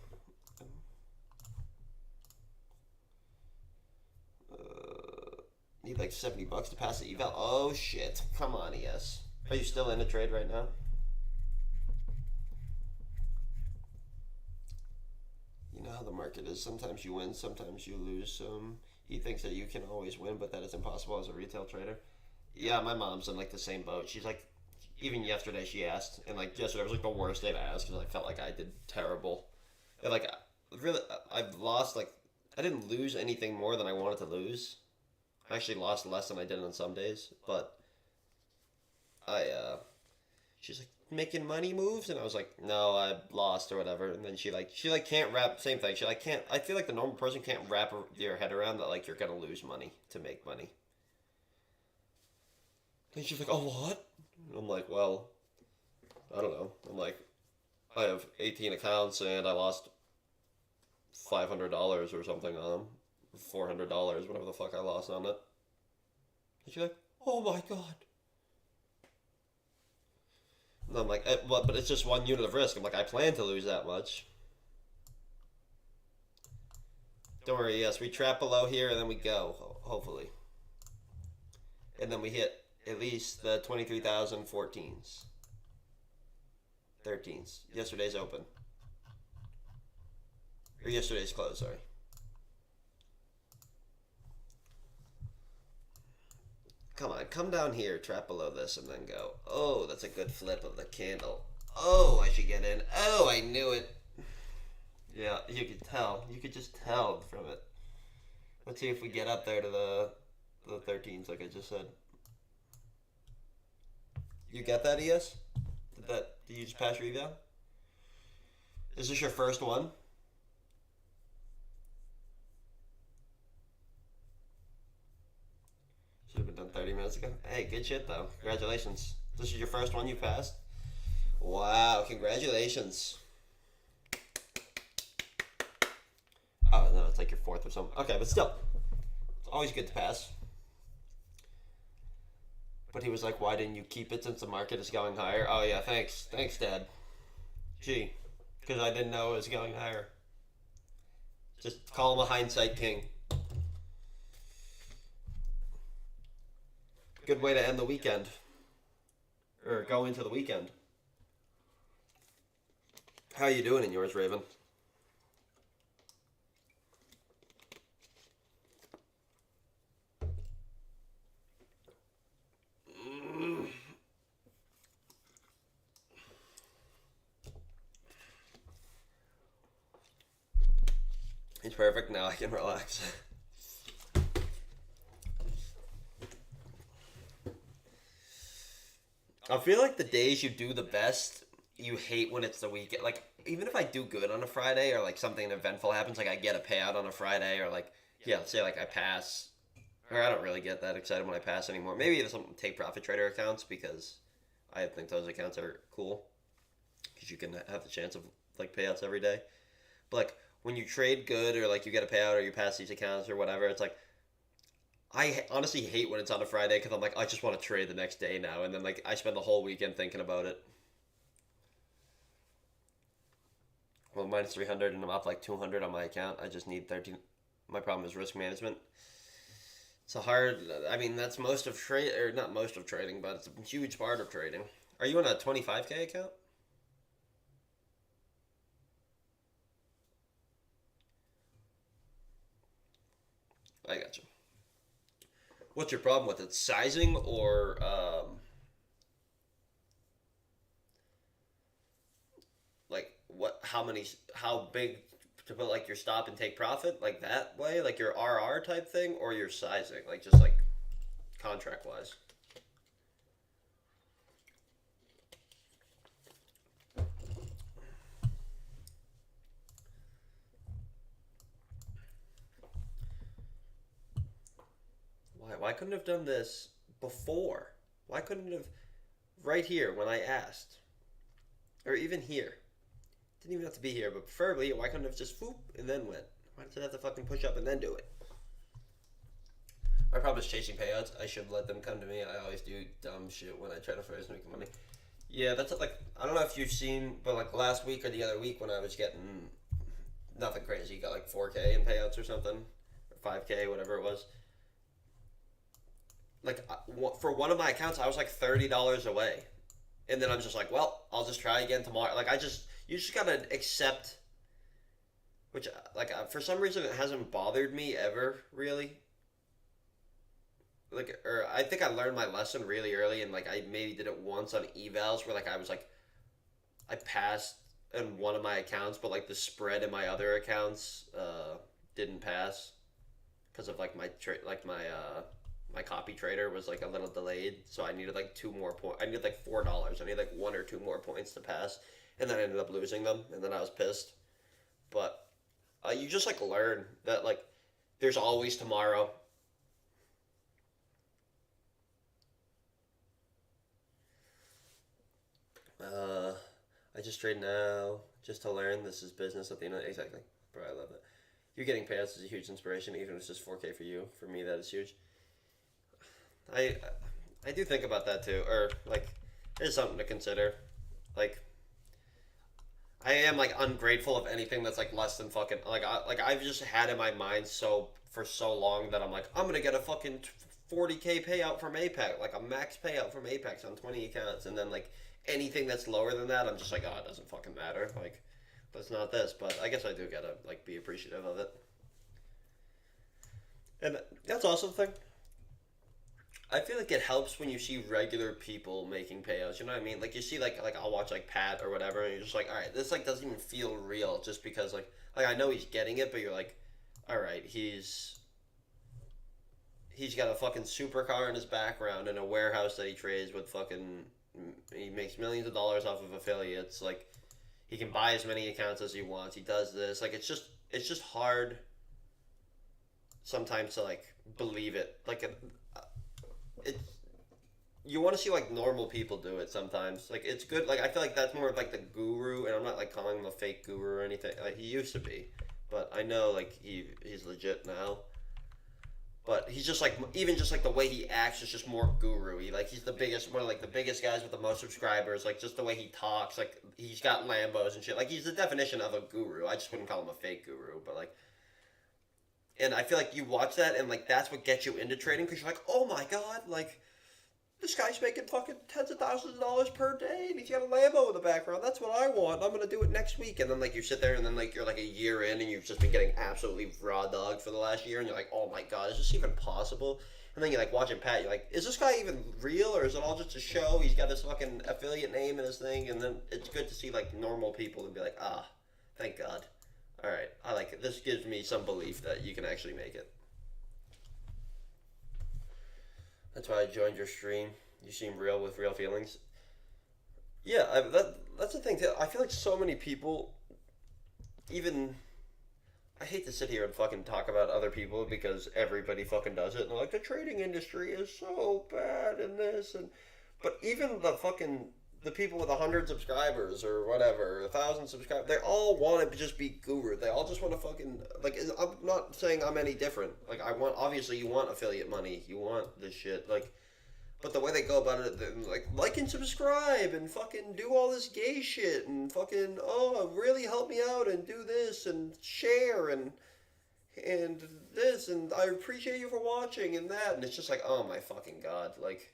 Need like $70 to pass the eval. Oh shit. Come on, ES. Are you still in a trade right now? You know how the market is. Sometimes you win, sometimes you lose. He thinks that you can always win, but that is impossible as a retail trader. Yeah, my mom's in like the same boat. She's like, even yesterday she asked, and like yesterday was like the worst day to ask because I felt like I did terrible. And like, really, I've lost like, I didn't lose anything more than I wanted to lose. I actually lost less than I did on some days, but she's like, making money moves, and I was like, no, I lost or whatever. And then she can't wrap, same thing, she like can't, I feel like the normal person can't wrap your head around that like you're gonna lose money to make money. And she's like, oh, what? And I'm like, well, I don't know. I'm like, I have 18 accounts and I lost $500 or something on them, $400, whatever the fuck I lost on it. And she's like, oh my god. And I'm like, what? But it's just one unit of risk. I'm like, I plan to lose that much. Don't worry, yes, we trap below here and then we go, hopefully. And then we hit at least the 23,014s. 13s. Yesterday's open. Or yesterday's close, sorry. Come on, come down here, trap below this, and then go. Oh, that's a good flip of the candle. Oh, I should get in. Oh, I knew it. Yeah, you could tell. You could just tell from it. Let's see if we get up there to the 13s, like I just said. You get that, ES? Did you just pass your eval? Is this your first one? Should have been done 30 minutes ago. Hey, good shit though. Congratulations. This is your first one you passed? Wow, congratulations. Oh, no, it's like your fourth or something. Okay, but still. It's always good to pass. But he was like, why didn't you keep it since the market is going higher? Oh, yeah, thanks. Thanks, Dad. Gee, because I didn't know it was going higher. Just call him a hindsight king. Good way to end the weekend. Or go into the weekend. How you doing in yours, Raven? It's perfect. Now I can relax. I feel like the days you do the best, you hate when it's the weekend. Like, even if I do good on a Friday or, like, something eventful happens, like I get a payout on a Friday or, like, yeah, let's say, like, I pass. Or I don't really get that excited when I pass anymore. Maybe there's some take profit trader accounts because I think those accounts are cool. Because you can have the chance of, like, payouts every day. But, like, when you trade good or, like, you get a payout or you pass these accounts or whatever, it's like, I honestly hate when it's on a Friday because I'm like, I just want to trade the next day now. And then, like, I spend the whole weekend thinking about it. Well, minus 300 and I'm up like 200 on my account. I just need 13. My problem is risk management. It's a hard, I mean, that's most of trade, or not most of trading, but it's a huge part of trading. Are you on a 25K account? I got you. What's your problem with it? Sizing or how big to put like your stop and take profit like that way, like your RR type thing, or your sizing, like just like contract wise. Why couldn't have done this before? Why couldn't have right here when I asked, or even here? Didn't even have to be here, but preferably, why couldn't have just whoop and then went? Why did it have to fucking push up and then do it? My problem is chasing payouts. I should let them come to me. I always do dumb shit when I try to first make money. Yeah, that's like, I don't know if you've seen, but like last week or the other week when I was getting nothing crazy, got like 4K in payouts or something, or 5K, whatever it was. Like for one of my accounts, I was like $30 away, and then I'm just like, well, I'll just try again tomorrow. Like you just gotta accept, which like for some reason it hasn't bothered me ever really. Like, or I think I learned my lesson really early, and like I maybe did it once on evals where like I was like, I passed in one of my accounts, but like the spread in my other accounts didn't pass because of like my copy trader was like a little delayed, so I needed like two more points. I needed like $4. I needed like one or two more points to pass, and then I ended up losing them, and then I was pissed. But you just like learn that like there's always tomorrow. I just trade now just to learn this is business at the end of exactly. Bro, I love it. You getting payouts is a huge inspiration, even if it's just 4K for you. For me, that is huge. I I do think about that too, or like it's something to consider. Like I am like ungrateful of anything that's like less than fucking like I've just had in my mind so for so long that I'm like I'm gonna get a fucking 40K payout from Apex, like a max payout from Apex on 20 accounts, and then like anything that's lower than that, I'm just like, oh, it doesn't fucking matter. Like that's not this, but I guess I do gotta like be appreciative of it. And that's also the thing. I feel like it helps when you see regular people making payouts. You know what I mean? Like you see, like I'll watch like Pat or whatever, and you're just like, all right, this like doesn't even feel real, just because like I know he's getting it, but you're like, all right, he's got a fucking supercar in his background and a warehouse that he trades with fucking. He makes millions of dollars off of affiliates. Like he can buy as many accounts as he wants. He does this. Like it's just hard sometimes to like believe it. Like it's you want to see like normal people do it sometimes. Like it's good. Like I feel like that's more of like the guru, and I'm not like calling him a fake guru or anything. Like he used to be, but I know like he's legit now. But he's just like even just like the way he acts is just more guru-y. Like he's the biggest, one of like the biggest guys with the most subscribers. Like just the way he talks, like he's got Lambos and shit. Like he's the definition of a guru. I just wouldn't call him a fake guru, but like and I feel like you watch that and like that's what gets you into trading because you're like, oh my god, like this guy's making fucking tens of thousands of dollars per day and he's got a Lambo in the background. That's what I want. I'm gonna do it next week. And then like you sit there and then like you're like a year in and you've just been getting absolutely raw dogged for the last year and you're like, oh my god, is this even possible? And then you're like watching Pat, you're like, is this guy even real or is it all just a show? He's got his fucking affiliate name and his thing, and then it's good to see like normal people and be like, ah, thank God. Alright, I like it. This gives me some belief that you can actually make it. That's why I joined your stream. You seem real with real feelings. Yeah, that's the thing too. I feel like so many people, even I hate to sit here and fucking talk about other people because everybody fucking does it. And they're like, the trading industry is so bad and this and, but even the people with 100 subscribers or whatever, 1,000 subscribers, they all want to just be guru. They all just want to fucking like. I'm not saying I'm any different. Like I want, obviously, you want affiliate money. You want this shit. Like, but the way they go about it, like and subscribe and fucking do all this gay shit and fucking really help me out and do this and share and this and I appreciate you for watching and that, and it's just like, oh my fucking god, like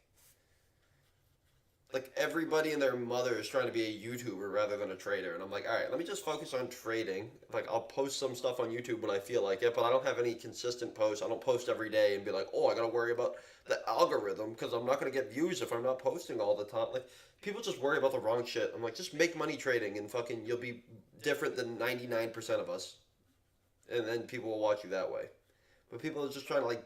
everybody and their mother is trying to be a YouTuber rather than a trader, and I'm like, all right, let me just focus on trading. Like I'll post some stuff on YouTube when I feel like it, but I don't have any consistent posts. I don't post every day and be like, oh, I gotta worry about the algorithm because I'm not gonna get views if I'm not posting all the time. Like people just worry about the wrong shit. I'm like, just make money trading and fucking you'll be different than 99% of us, and then people will watch you that way. But people are just trying to like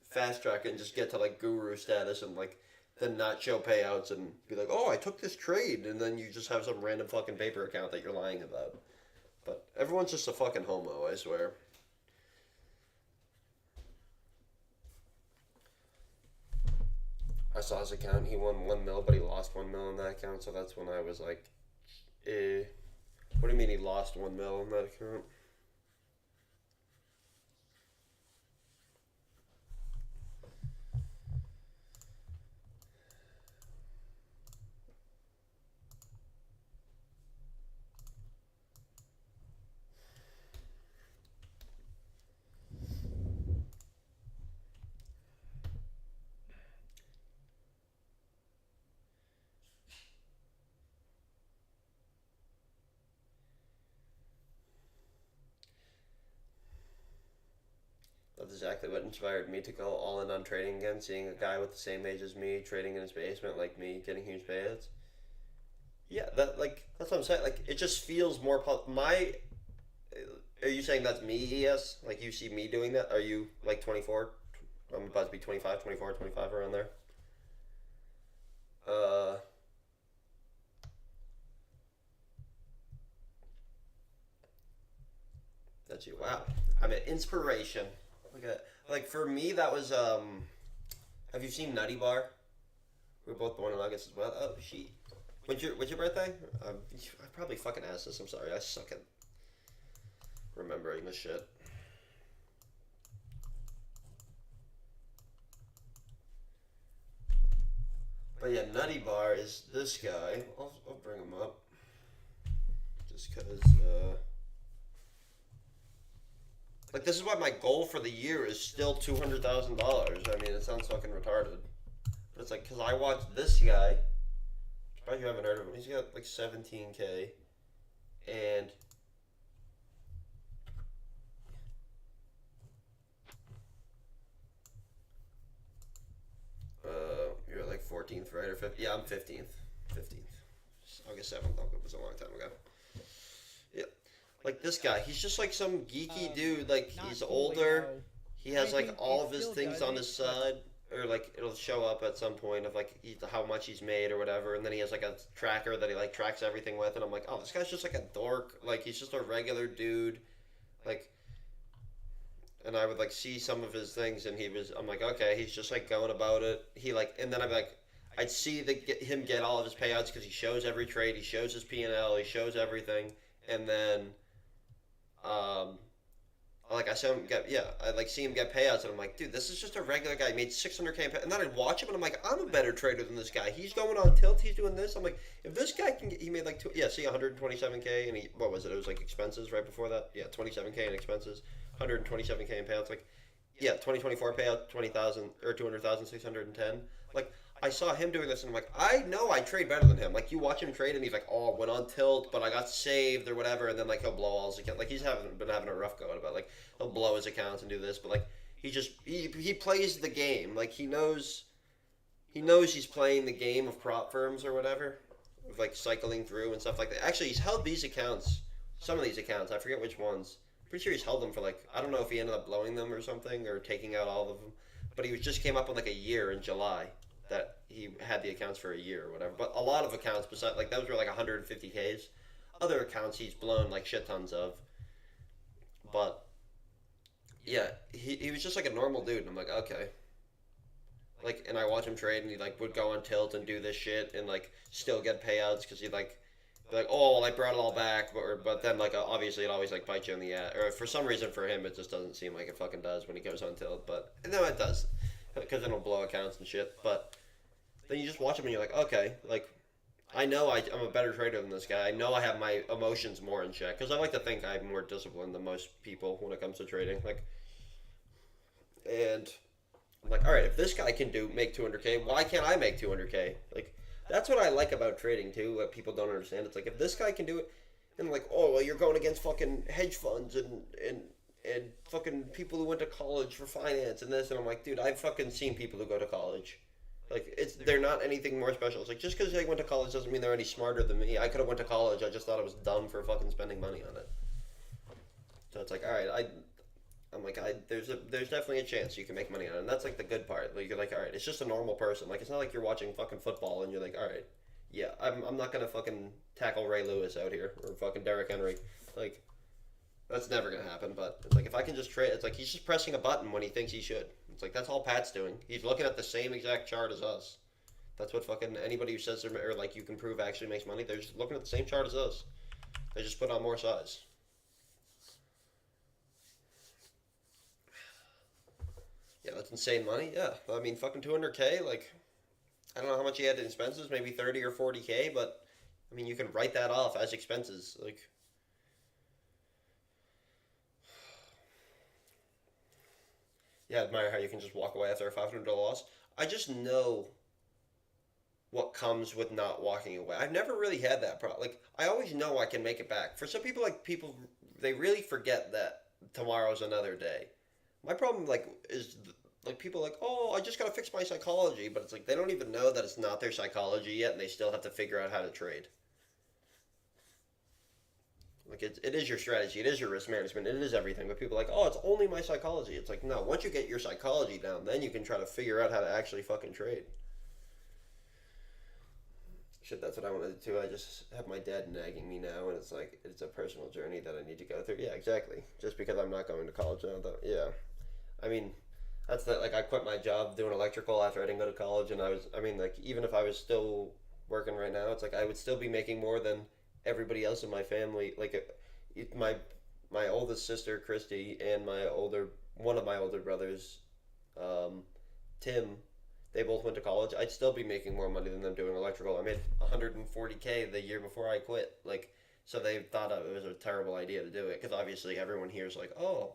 fast track it and just get to like guru status and like then not show payouts and be like, oh, I took this trade, and then you just have some random fucking paper account that you're lying about. But everyone's just a fucking homo, I swear. I saw his account. He won 1 mil, but he lost 1 mil in that account. So that's when I was like, eh. What do you mean he lost 1 mil in that account? That's exactly what inspired me to go all in on trading again. Seeing a guy with the same age as me trading in his basement, like me, getting huge payouts. Yeah, that's what I'm saying. Like it just feels more. My, are you saying that's me? ES? Like you see me doing that? Are you like 24? I'm about to be 25, 24, 25 around there. Uh, that's you. Wow. I mean, inspiration. Look at like for me that was. Have you seen Nutty Bar? We were both born in August as well. Oh, she. When's your birthday? I probably fucking asked this. I'm sorry. I suck at remembering this shit. But yeah, Nutty Bar is this guy. I'll bring him up just because. Like this is why my goal for the year is still $200,000. I mean, it sounds fucking retarded, but it's like because I watched this guy. Probably you haven't heard of him. He's got like 17K, and you're like 14th, right, or 15th? Yeah, I'm 15th. 15th. August 7th. It was a long time ago. Yeah. Like this guy, he's just like some geeky dude. Like he's older. He has like all of his things on his side, or like it'll show up at some point of like how much he's made or whatever. And then he has like a tracker that he like tracks everything with. And I'm like, oh, this guy's just like a dork. Like he's just a regular dude. Like, and I would like see some of his things, and I'm like, okay, he's just like going about it. He like, and then I'm like, I'd see him get all of his payouts because he shows every trade, he shows his P&L, he shows everything, and then um, like I saw him get I like see him get payouts, and I'm like, dude, this is just a regular guy. He made 600K, and then I'd watch him, and I'm like, I'm a better trader than this guy. He's going on tilt. He's doing this. I'm like, if this guy can get, he made like see 127K, and he what was it? It was like expenses right before that. Yeah, 27K in expenses, 127K in payouts. Like, yeah, 2024 payout 20,000 or 200,610. Like I saw him doing this, and I'm like, I know I trade better than him. Like, you watch him trade, and he's like, oh, went on tilt, but I got saved or whatever, and then like he'll blow all his accounts. Like he's been having a rough go about like he'll blow his accounts and do this, but like he plays the game. Like he knows he's playing the game of prop firms or whatever, of like cycling through and stuff like that. Actually, he's held these accounts, some of these accounts. I forget which ones. Pretty sure he's held them for like I don't know if he ended up blowing them or something or taking out all of them, but he just came up on like a year in July that he had the accounts for a year or whatever. But a lot of accounts, besides like those were like 150Ks. Other accounts he's blown like shit tons of. But yeah, he was just like a normal dude, and I'm like, okay. Like, and I watch him trade, and he like would go on tilt and do this shit, and like still get payouts because he like be like, oh, well, I brought it all back, but then like obviously it always like bites you in the ass, or for some reason for him it just doesn't seem like it fucking does when he goes on tilt, but no, it does, because it'll blow accounts and shit. But then you just watch him and you're like, okay, like I know I'm a better trader than this guy. I know I have my emotions more in check because I like to think I'm more disciplined than most people when it comes to trading. Like, and I'm like, all right, if this guy can make 200K, why can't I make 200K? Like, that's what I like about trading too. What people don't understand, it's like if this guy can do it, and like, oh well, you're going against fucking hedge funds and fucking people who went to college for finance and this, and I'm like, dude, I've fucking seen people who go to college. Like they're not anything more special. It's like just because they went to college doesn't mean they're any smarter than me. I could have went to college. I just thought it was dumb for fucking spending money on it. So it's like, all right, I'm like, there's definitely a chance you can make money on it, and that's like the good part. Like you're like, all right, it's just a normal person. Like it's not like you're watching fucking football and you're like, all right, yeah, I'm not gonna fucking tackle Ray Lewis out here or fucking Derrick Henry. Like that's never gonna happen. But it's like if I can just trade, it's like he's just pressing a button when he thinks he should. It's like that's all Pat's doing. He's looking at the same exact chart as us. That's what fucking anybody who says they're or like you can prove actually makes money. They're just looking at the same chart as us. They just put on more size. Yeah, that's insane money. Yeah, I mean, fucking 200K. Like, I don't know how much he had in expenses, maybe 30 or 40K, but I mean, you can write that off as expenses. Like, yeah, I admire how you can just walk away after a $500 loss. I just know what comes with not walking away. I've never really had that problem. Like, I always know I can make it back. For some people, like, they really forget that tomorrow's another day. My problem, like, is like people like, oh, I just gotta fix my psychology, but it's like they don't even know that it's not their psychology yet, and they still have to figure out how to trade. Like it is your strategy, it is your risk management, it is everything. But people are like, oh, it's only my psychology. It's like no. Once you get your psychology down, then you can try to figure out how to actually fucking trade. Shit, that's what I want to do too. I just have my dad nagging me now, and it's like it's a personal journey that I need to go through. Yeah, exactly. Just because I'm not going to college now, though. Yeah, I mean, that's the like I quit my job doing electrical after I didn't go to college, and I mean, like even if I was still working right now, it's like I would still be making more than everybody else in my family. Like my oldest sister Christy and my older one of my older brothers, um, Tim, they both went to college. I'd still be making more money than them doing electrical. I made 140K the year before I quit. Like so they thought it was a terrible idea to do it because obviously everyone here is like, oh,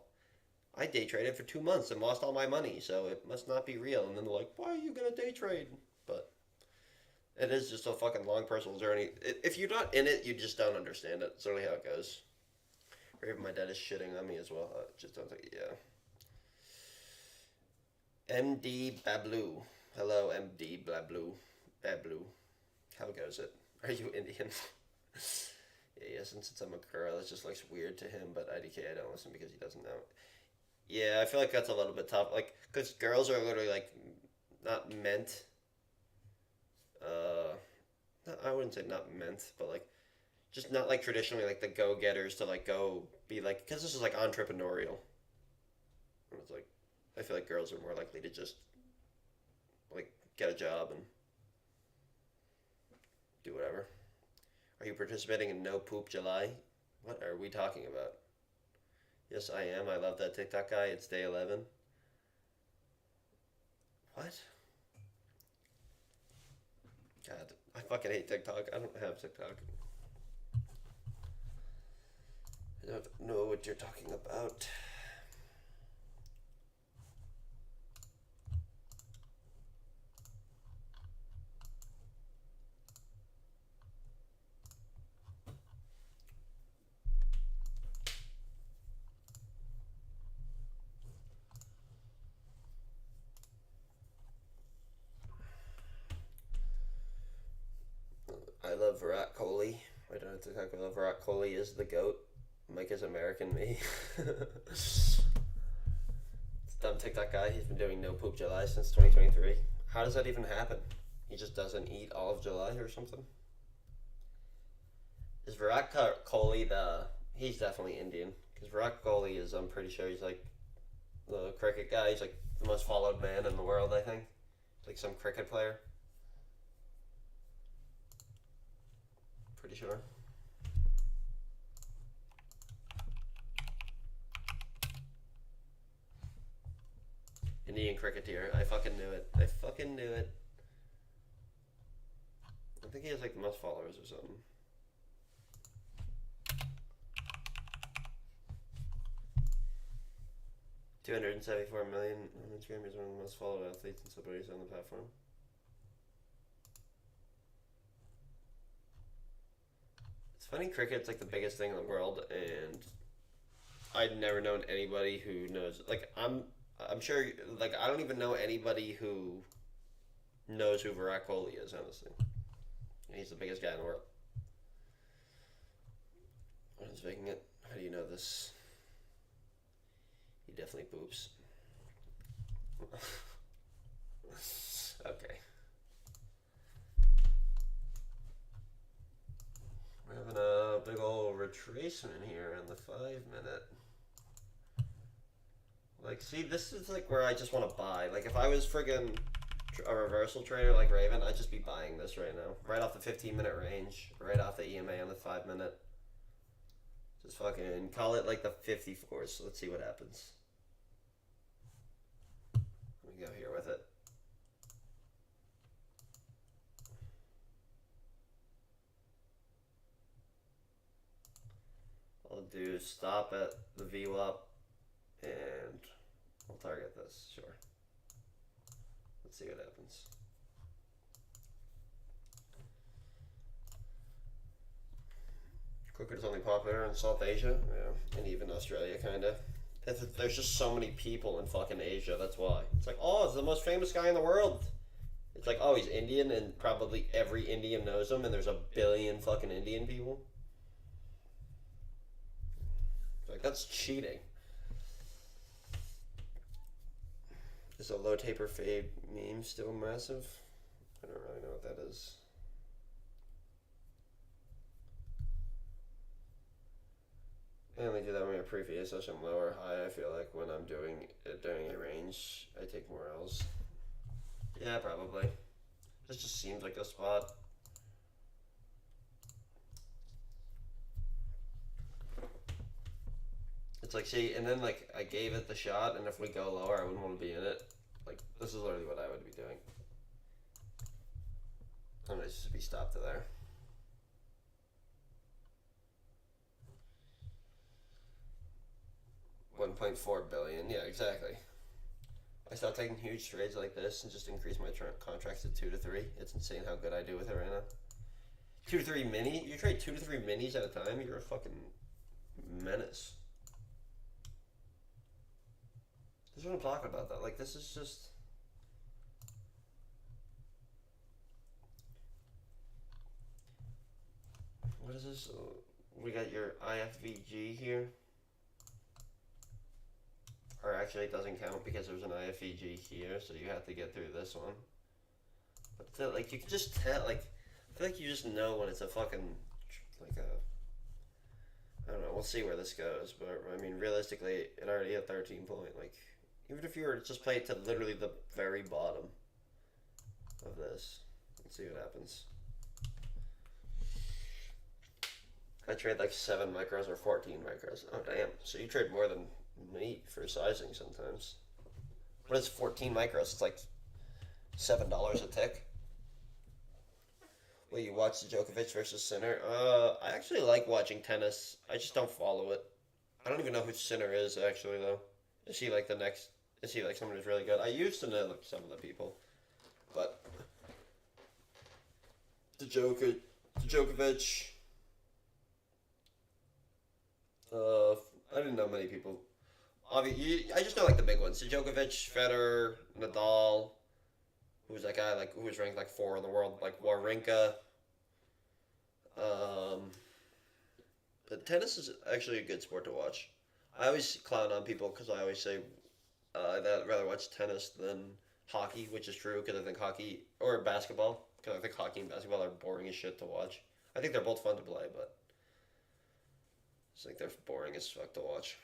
I day traded for 2 months and lost all my money, so it must not be real. And then they're like, why are you gonna day trade? But it is just a fucking long personal journey. If you're not in it, you just don't understand it. It's really how it goes. Or even my dad is shitting on me as well. I just don't think, yeah. MD Bablu. Hello, MD Bablu. Bablu. How goes it? Are you Indian? Yeah, since it's I'm a girl, it just looks weird to him, but IDK I don't listen because he doesn't know. Yeah, I feel like that's a little bit tough. Like, because girls are literally, like, not meant, uh, I wouldn't say not meant, but, like, just not, like, traditionally, like, the go-getters to, like, go be, like, because this is, like, entrepreneurial. And it's, like, I feel like girls are more likely to just, like, get a job and do whatever. Are you participating in No Poop July? What are we talking about? Yes, I am. I love that TikTok guy. It's day 11. What? God, I fucking hate TikTok. I don't have TikTok. I don't know what you're talking about. I love Virat Kohli. I don't know TikTok. I love Virat Kohli is the GOAT. Mike is American me. It's dumb TikTok guy. He's been doing No Poop July since 2023. How does that even happen? He just doesn't eat all of July or something? Is Virat Kohli the? He's definitely Indian because Virat Kohli is. I'm pretty sure he's like the cricket guy. He's like the most followed man in the world. I think, like some cricket player. Pretty sure. Indian cricketer. I fucking knew it. I fucking knew it. I think he has like the most followers or something. 274 million on Instagram. He's one of the most followed athletes and celebrities on the platform. It's funny, cricket's like the biggest thing in the world, and I'd never known anybody who knows. Like I'm sure. Like I don't even know anybody who knows who Virat Kohli is, honestly. He's the biggest guy in the world. What is making it? How do you know this? He definitely poops. Okay. We're having a big old retracement here in the 5 minute. Like, see, this is like where I just want to buy. Like, if I was friggin' a reversal trader like Raven, I'd just be buying this right now. Right off the 15-minute range, right off the EMA on the 5 minute. Just fucking call it like the 54s. So let's see what happens. Let me go here with it. I'll do stop at the VWAP and I'll target this, sure. Let's see what happens. Cricket is only popular in South Asia, yeah, and even Australia, kinda. There's just so many people in fucking Asia, that's why. It's like, oh, it's the most famous guy in the world. It's like, oh, he's Indian, and probably every Indian knows him, and there's a billion fucking Indian people. It's like, that's cheating. Is a low taper fade meme still massive? I don't really know what that is. I only do that when I previous session low or high. I feel like when I'm doing it during a range, I take more L's. Yeah, probably. This just seems like a spot. It's like, see, and then like I gave it the shot, and if we go lower, I wouldn't want to be in it. Like, this is literally what I would be doing. I'm gonna just be stopped there. $1.4 billion. Yeah, exactly. I start taking huge trades like this and just increase my contracts to 2 to 3. It's insane how good I do with it right now. 2 to 3 mini? You trade 2 to 3 minis at a time? You're a fucking menace. This is what I'm talking about, though. Like, this is just... What is this? We got your IFVG here. Or actually, it doesn't count because there's an IFVG here, so you have to get through this one. But still, like, you can just tell, like, I feel like you just know when it's a fucking, like a, I don't know, we'll see where this goes, but, I mean, realistically, it already hit 13 point, like, even if you were to just play it to literally the very bottom of this, let's see what happens. I trade like 7 micros or 14 micros. Oh, damn. So you trade more than me for sizing sometimes. What is 14 micros? It's like $7 a tick. Will you watch the Djokovic versus Sinner? I actually like watching tennis. I just don't follow it. I don't even know who Sinner is, actually, though. Is he like the next... Is he like someone who's really good? I used to know like some of the people. But... Djokovic... I didn't know many people. Obviously, I just know like the big ones: Djokovic, Federer, Nadal. Who's that guy? Like who was ranked like 4 in the world? Like Wawrinka. But tennis is actually a good sport to watch. I always clown on people because I always say I'd rather watch tennis than hockey, which is true because I think hockey or basketball because I think hockey and basketball are boring as shit to watch. I think they're both fun to play, but I think they're boring as fuck to watch.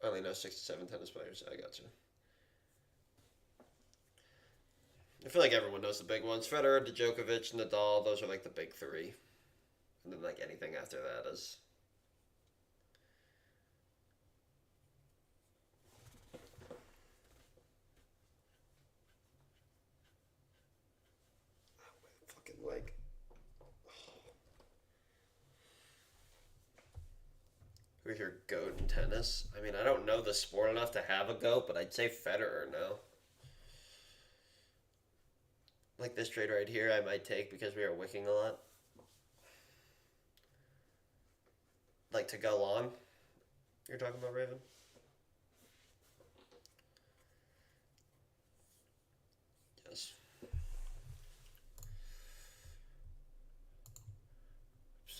I only know 6 to 7 tennis players. I got you. I feel like everyone knows the big ones. Federer, Djokovic, Nadal, those are like the big 3. And then like anything after that is... Fucking like... Who's your goat in tennis? I mean, I don't know the sport enough to have a goat, but I'd say Federer now. Like this trade right here, I might take because we are wicking a lot. Like to go long. You're talking about Raven?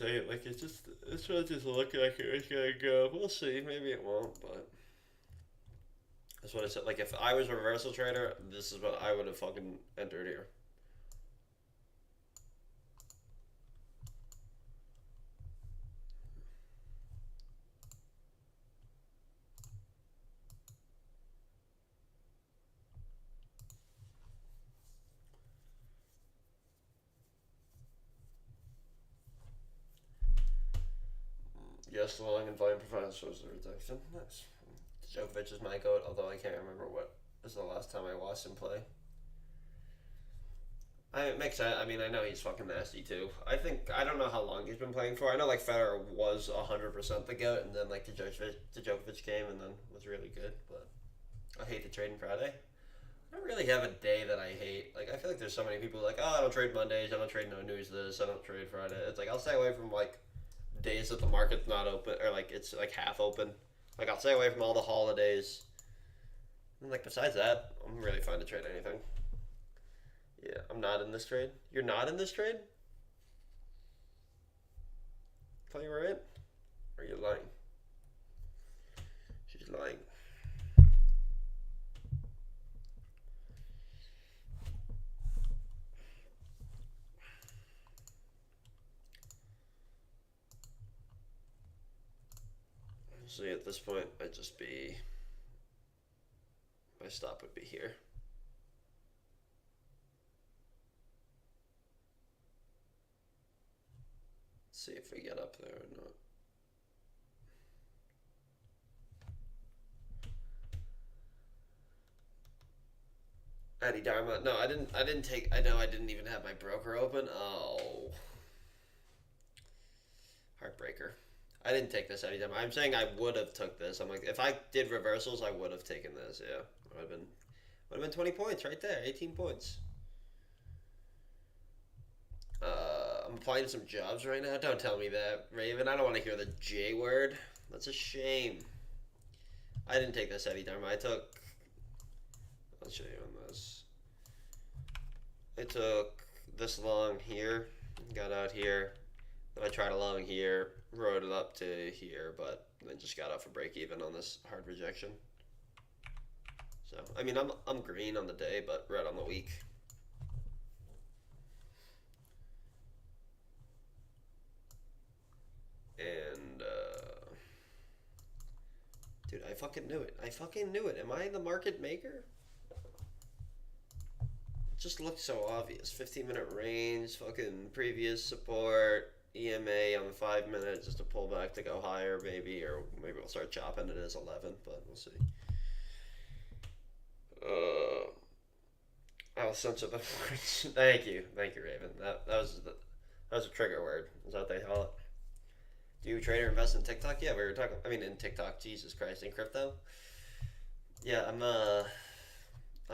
say like it's not just look like it's gonna go. We'll see. Maybe it won't, but that's what I said. Like if I was a reversal trader, this is what I would have fucking entered here. Yes, long and volume profiles shows the reduction. Nice. Djokovic is my goat, although I can't remember what was the last time I watched him play. It makes sense. I mean, I know he's fucking nasty too. I don't know how long he's been playing for. I know like Federer was 100% the goat, and then like the Djokovic came and then was really good. But I hate the trading Friday. I don't really have a day that I hate. Like I feel like there's so many people like, oh, I don't trade Mondays. I don't trade no news this. I don't trade Friday. It's like I'll stay away from like days that the market's not open or like it's like half open. Like I'll stay away from all the holidays. And like besides that, I'm really fine to trade anything. Yeah, I'm not in this trade. You're not in this trade? Thought you were in? Or are you lying? She's lying. See, at this point, I'd just be. My stop would be here. See if we get up there or not. Eddie Dharma. No, I didn't take. I know I didn't even have my broker open. Oh, heartbreaker. I didn't take this Eddie Dharma. I'm saying I would have took this. I'm like, if I did reversals, I would have taken this. Yeah, would have been 20 points right there. 18 points. I'm applying to some jobs right now. Don't tell me that, Raven. I don't want to hear the J word. That's a shame. I didn't take this Eddie Dharma. I'll show you on this. I took this long here, got out here, then I tried a long here, rode it up to here, but then just got off a break even on this hard rejection. So, I mean, I'm green on the day, but red on the week. And, dude, I fucking knew it. I fucking knew it. Am I the market maker? It just looked so obvious. 15-minute range, fucking previous support, EMA on the 5 minute, just a pullback to go higher, maybe, or maybe we'll start chopping it as 11, but we'll see. I'll censor the words. Thank you, Raven. That was a trigger word. Is that what they call it? Do you trade or invest in TikTok? Yeah, we were talking. I mean, in TikTok. Jesus Christ, in crypto. Yeah, I'm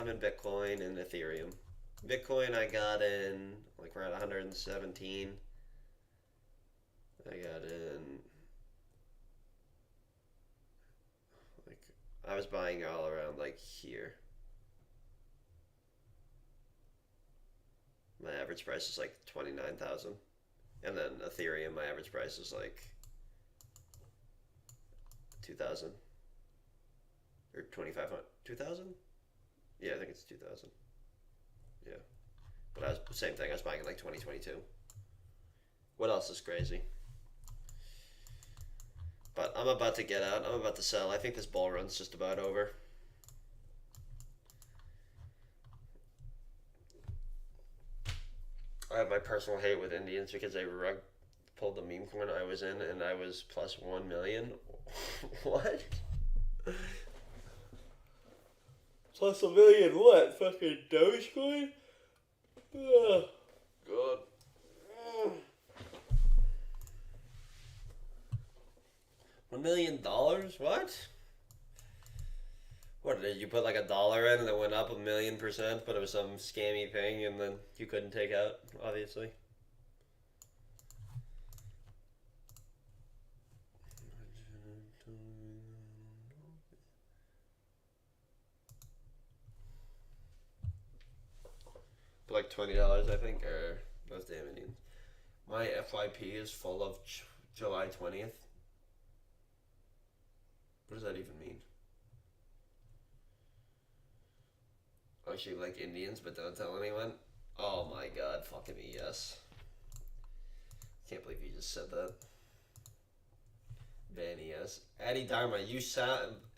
in Bitcoin and Ethereum. Bitcoin, I got in like we're at 117. I got in like I was buying all around like here. My average price is like 29,000, and then Ethereum, my average price is like 2,000 or 2,500. 2,000? Yeah, I think it's 2,000. Yeah, but I was same thing. I was buying in like 2022. What else is crazy? But I'm about to get out. I'm about to sell. I think this bull run's just about over. I have my personal hate with Indians because they pulled the meme coin I was in and I was plus 1 million. What? Plus a million what? Fucking Dogecoin? Oh, God. $1 million? What? What, did you put like $1 in and it went up 1,000,000%, but it was some scammy thing and then you couldn't take out, obviously? Like $20, I think, or those damn Indians. My FYP is full of July 20th. What does that even mean? Oh, she like Indians, but don't tell anyone? Oh my god, fucking yes. Can't believe you just said that. Benny, yes. Addy Dharma,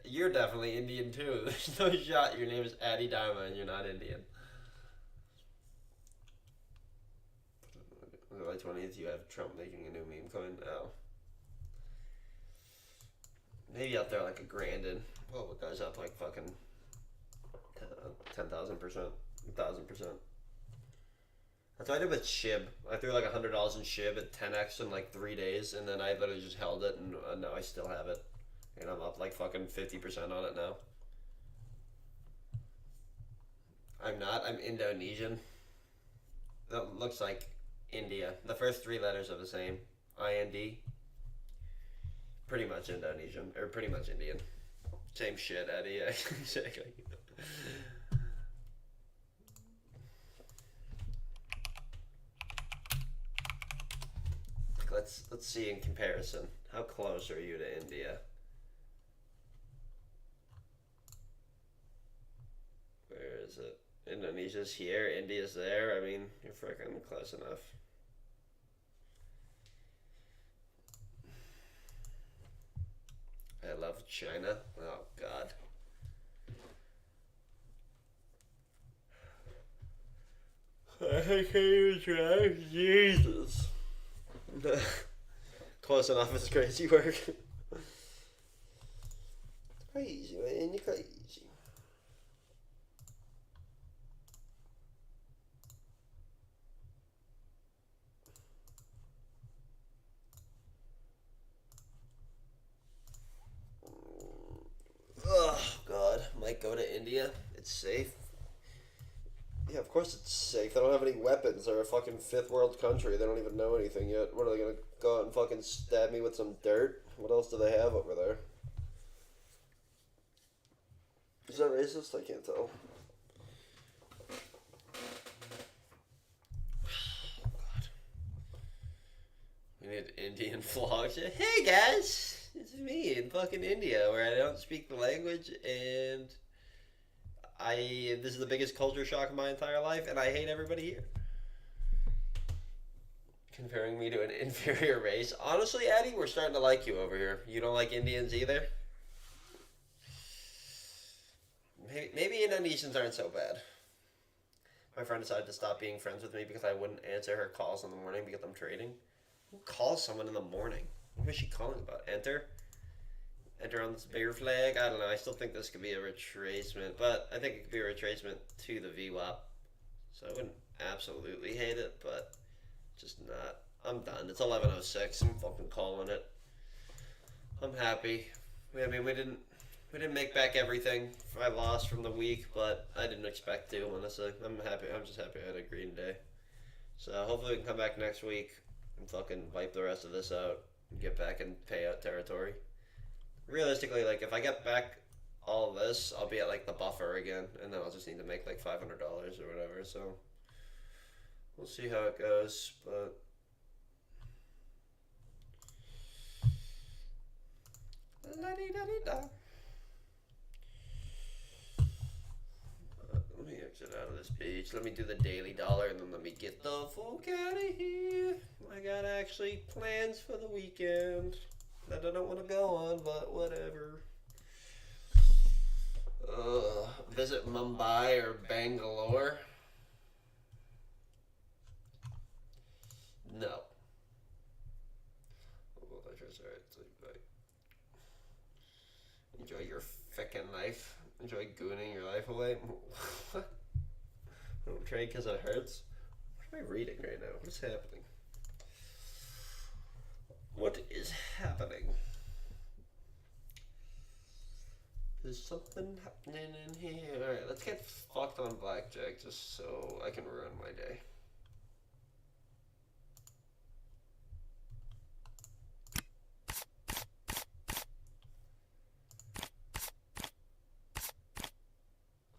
you're definitely Indian too. There's no shot your name is Addy Dharma and you're not Indian. July 20th, you have Trump making a new meme coin? Oh. Maybe out there like a Grandin. Oh, it goes up like fucking 10,000%, 1,000%. That's what I did with SHIB. I threw like $100 in SHIB at 10x in like 3 days, and then I literally just held it, and now I still have it. And I'm up like fucking 50% on it now. I'm not. I'm Indonesian. That looks like India. The first 3 letters are the same. IND. Pretty much Indonesian. Or pretty much Indian. Same shit, Eddie. Yeah, exactly. Let's see in comparison. How close are you to India? Where is it? Indonesia's here, India's there. I mean, you're freaking close enough. I love China. Oh god. I can't even try. Jesus. Close enough is crazy work. Crazy, man. You're crazy. Oh, God. Might go to India. It's safe. Yeah, of course it's safe. They don't have any weapons. They're a fucking fifth world country. They don't even know anything yet. What are they gonna go out and fucking stab me with some dirt? What else do they have over there? Is that racist? I can't tell. God. We need Indian vlogs. Hey guys, it's me in fucking India where I don't speak the language and this is the biggest culture shock of my entire life, and I hate everybody here. Comparing me to an inferior race. Honestly, Eddie, we're starting to like you over here. You don't like Indians either? Maybe Indonesians aren't so bad. My friend decided to stop being friends with me because I wouldn't answer her calls in the morning because I'm trading. Who calls someone in the morning? What was she calling about? Enter on this bigger flag. I don't know. I still think this could be a retracement, but I think it could be a retracement to the VWAP. So I wouldn't absolutely hate it, but just not. I'm done. It's 11:06. I'm fucking calling it. I'm happy. I mean, we didn't make back everything I lost from the week, but I didn't expect to. Honestly, I'm happy. I'm just happy I had a green day. So hopefully we can come back next week and fucking wipe the rest of this out and get back in payout territory. Realistically, like, if I get back all of this, I'll be at, like, the buffer again, and then I'll just need to make, like, $500 or whatever, so we'll see how it goes, but la-dee-da-dee-da. Let me exit out of this page. Let me do the daily dollar, and then let me get the fuck out of here. I got actually plans for the weekend that I don't want to go on, but whatever. Visit Mumbai or Bangalore? No. Well, that's alright. Enjoy your feckin' life. Enjoy gooning your life away. What? Don't trade because it hurts? What am I reading right now? What is happening? What is happening? There's something happening in here. Alright, let's get fucked on blackjack just so I can ruin my day.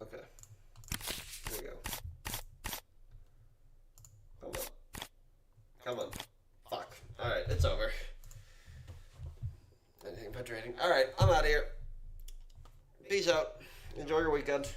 Okay. Here we go. Come on. Come on. It's over. Anything but trading. All right, I'm out of here. Peace out. Enjoy your weekend.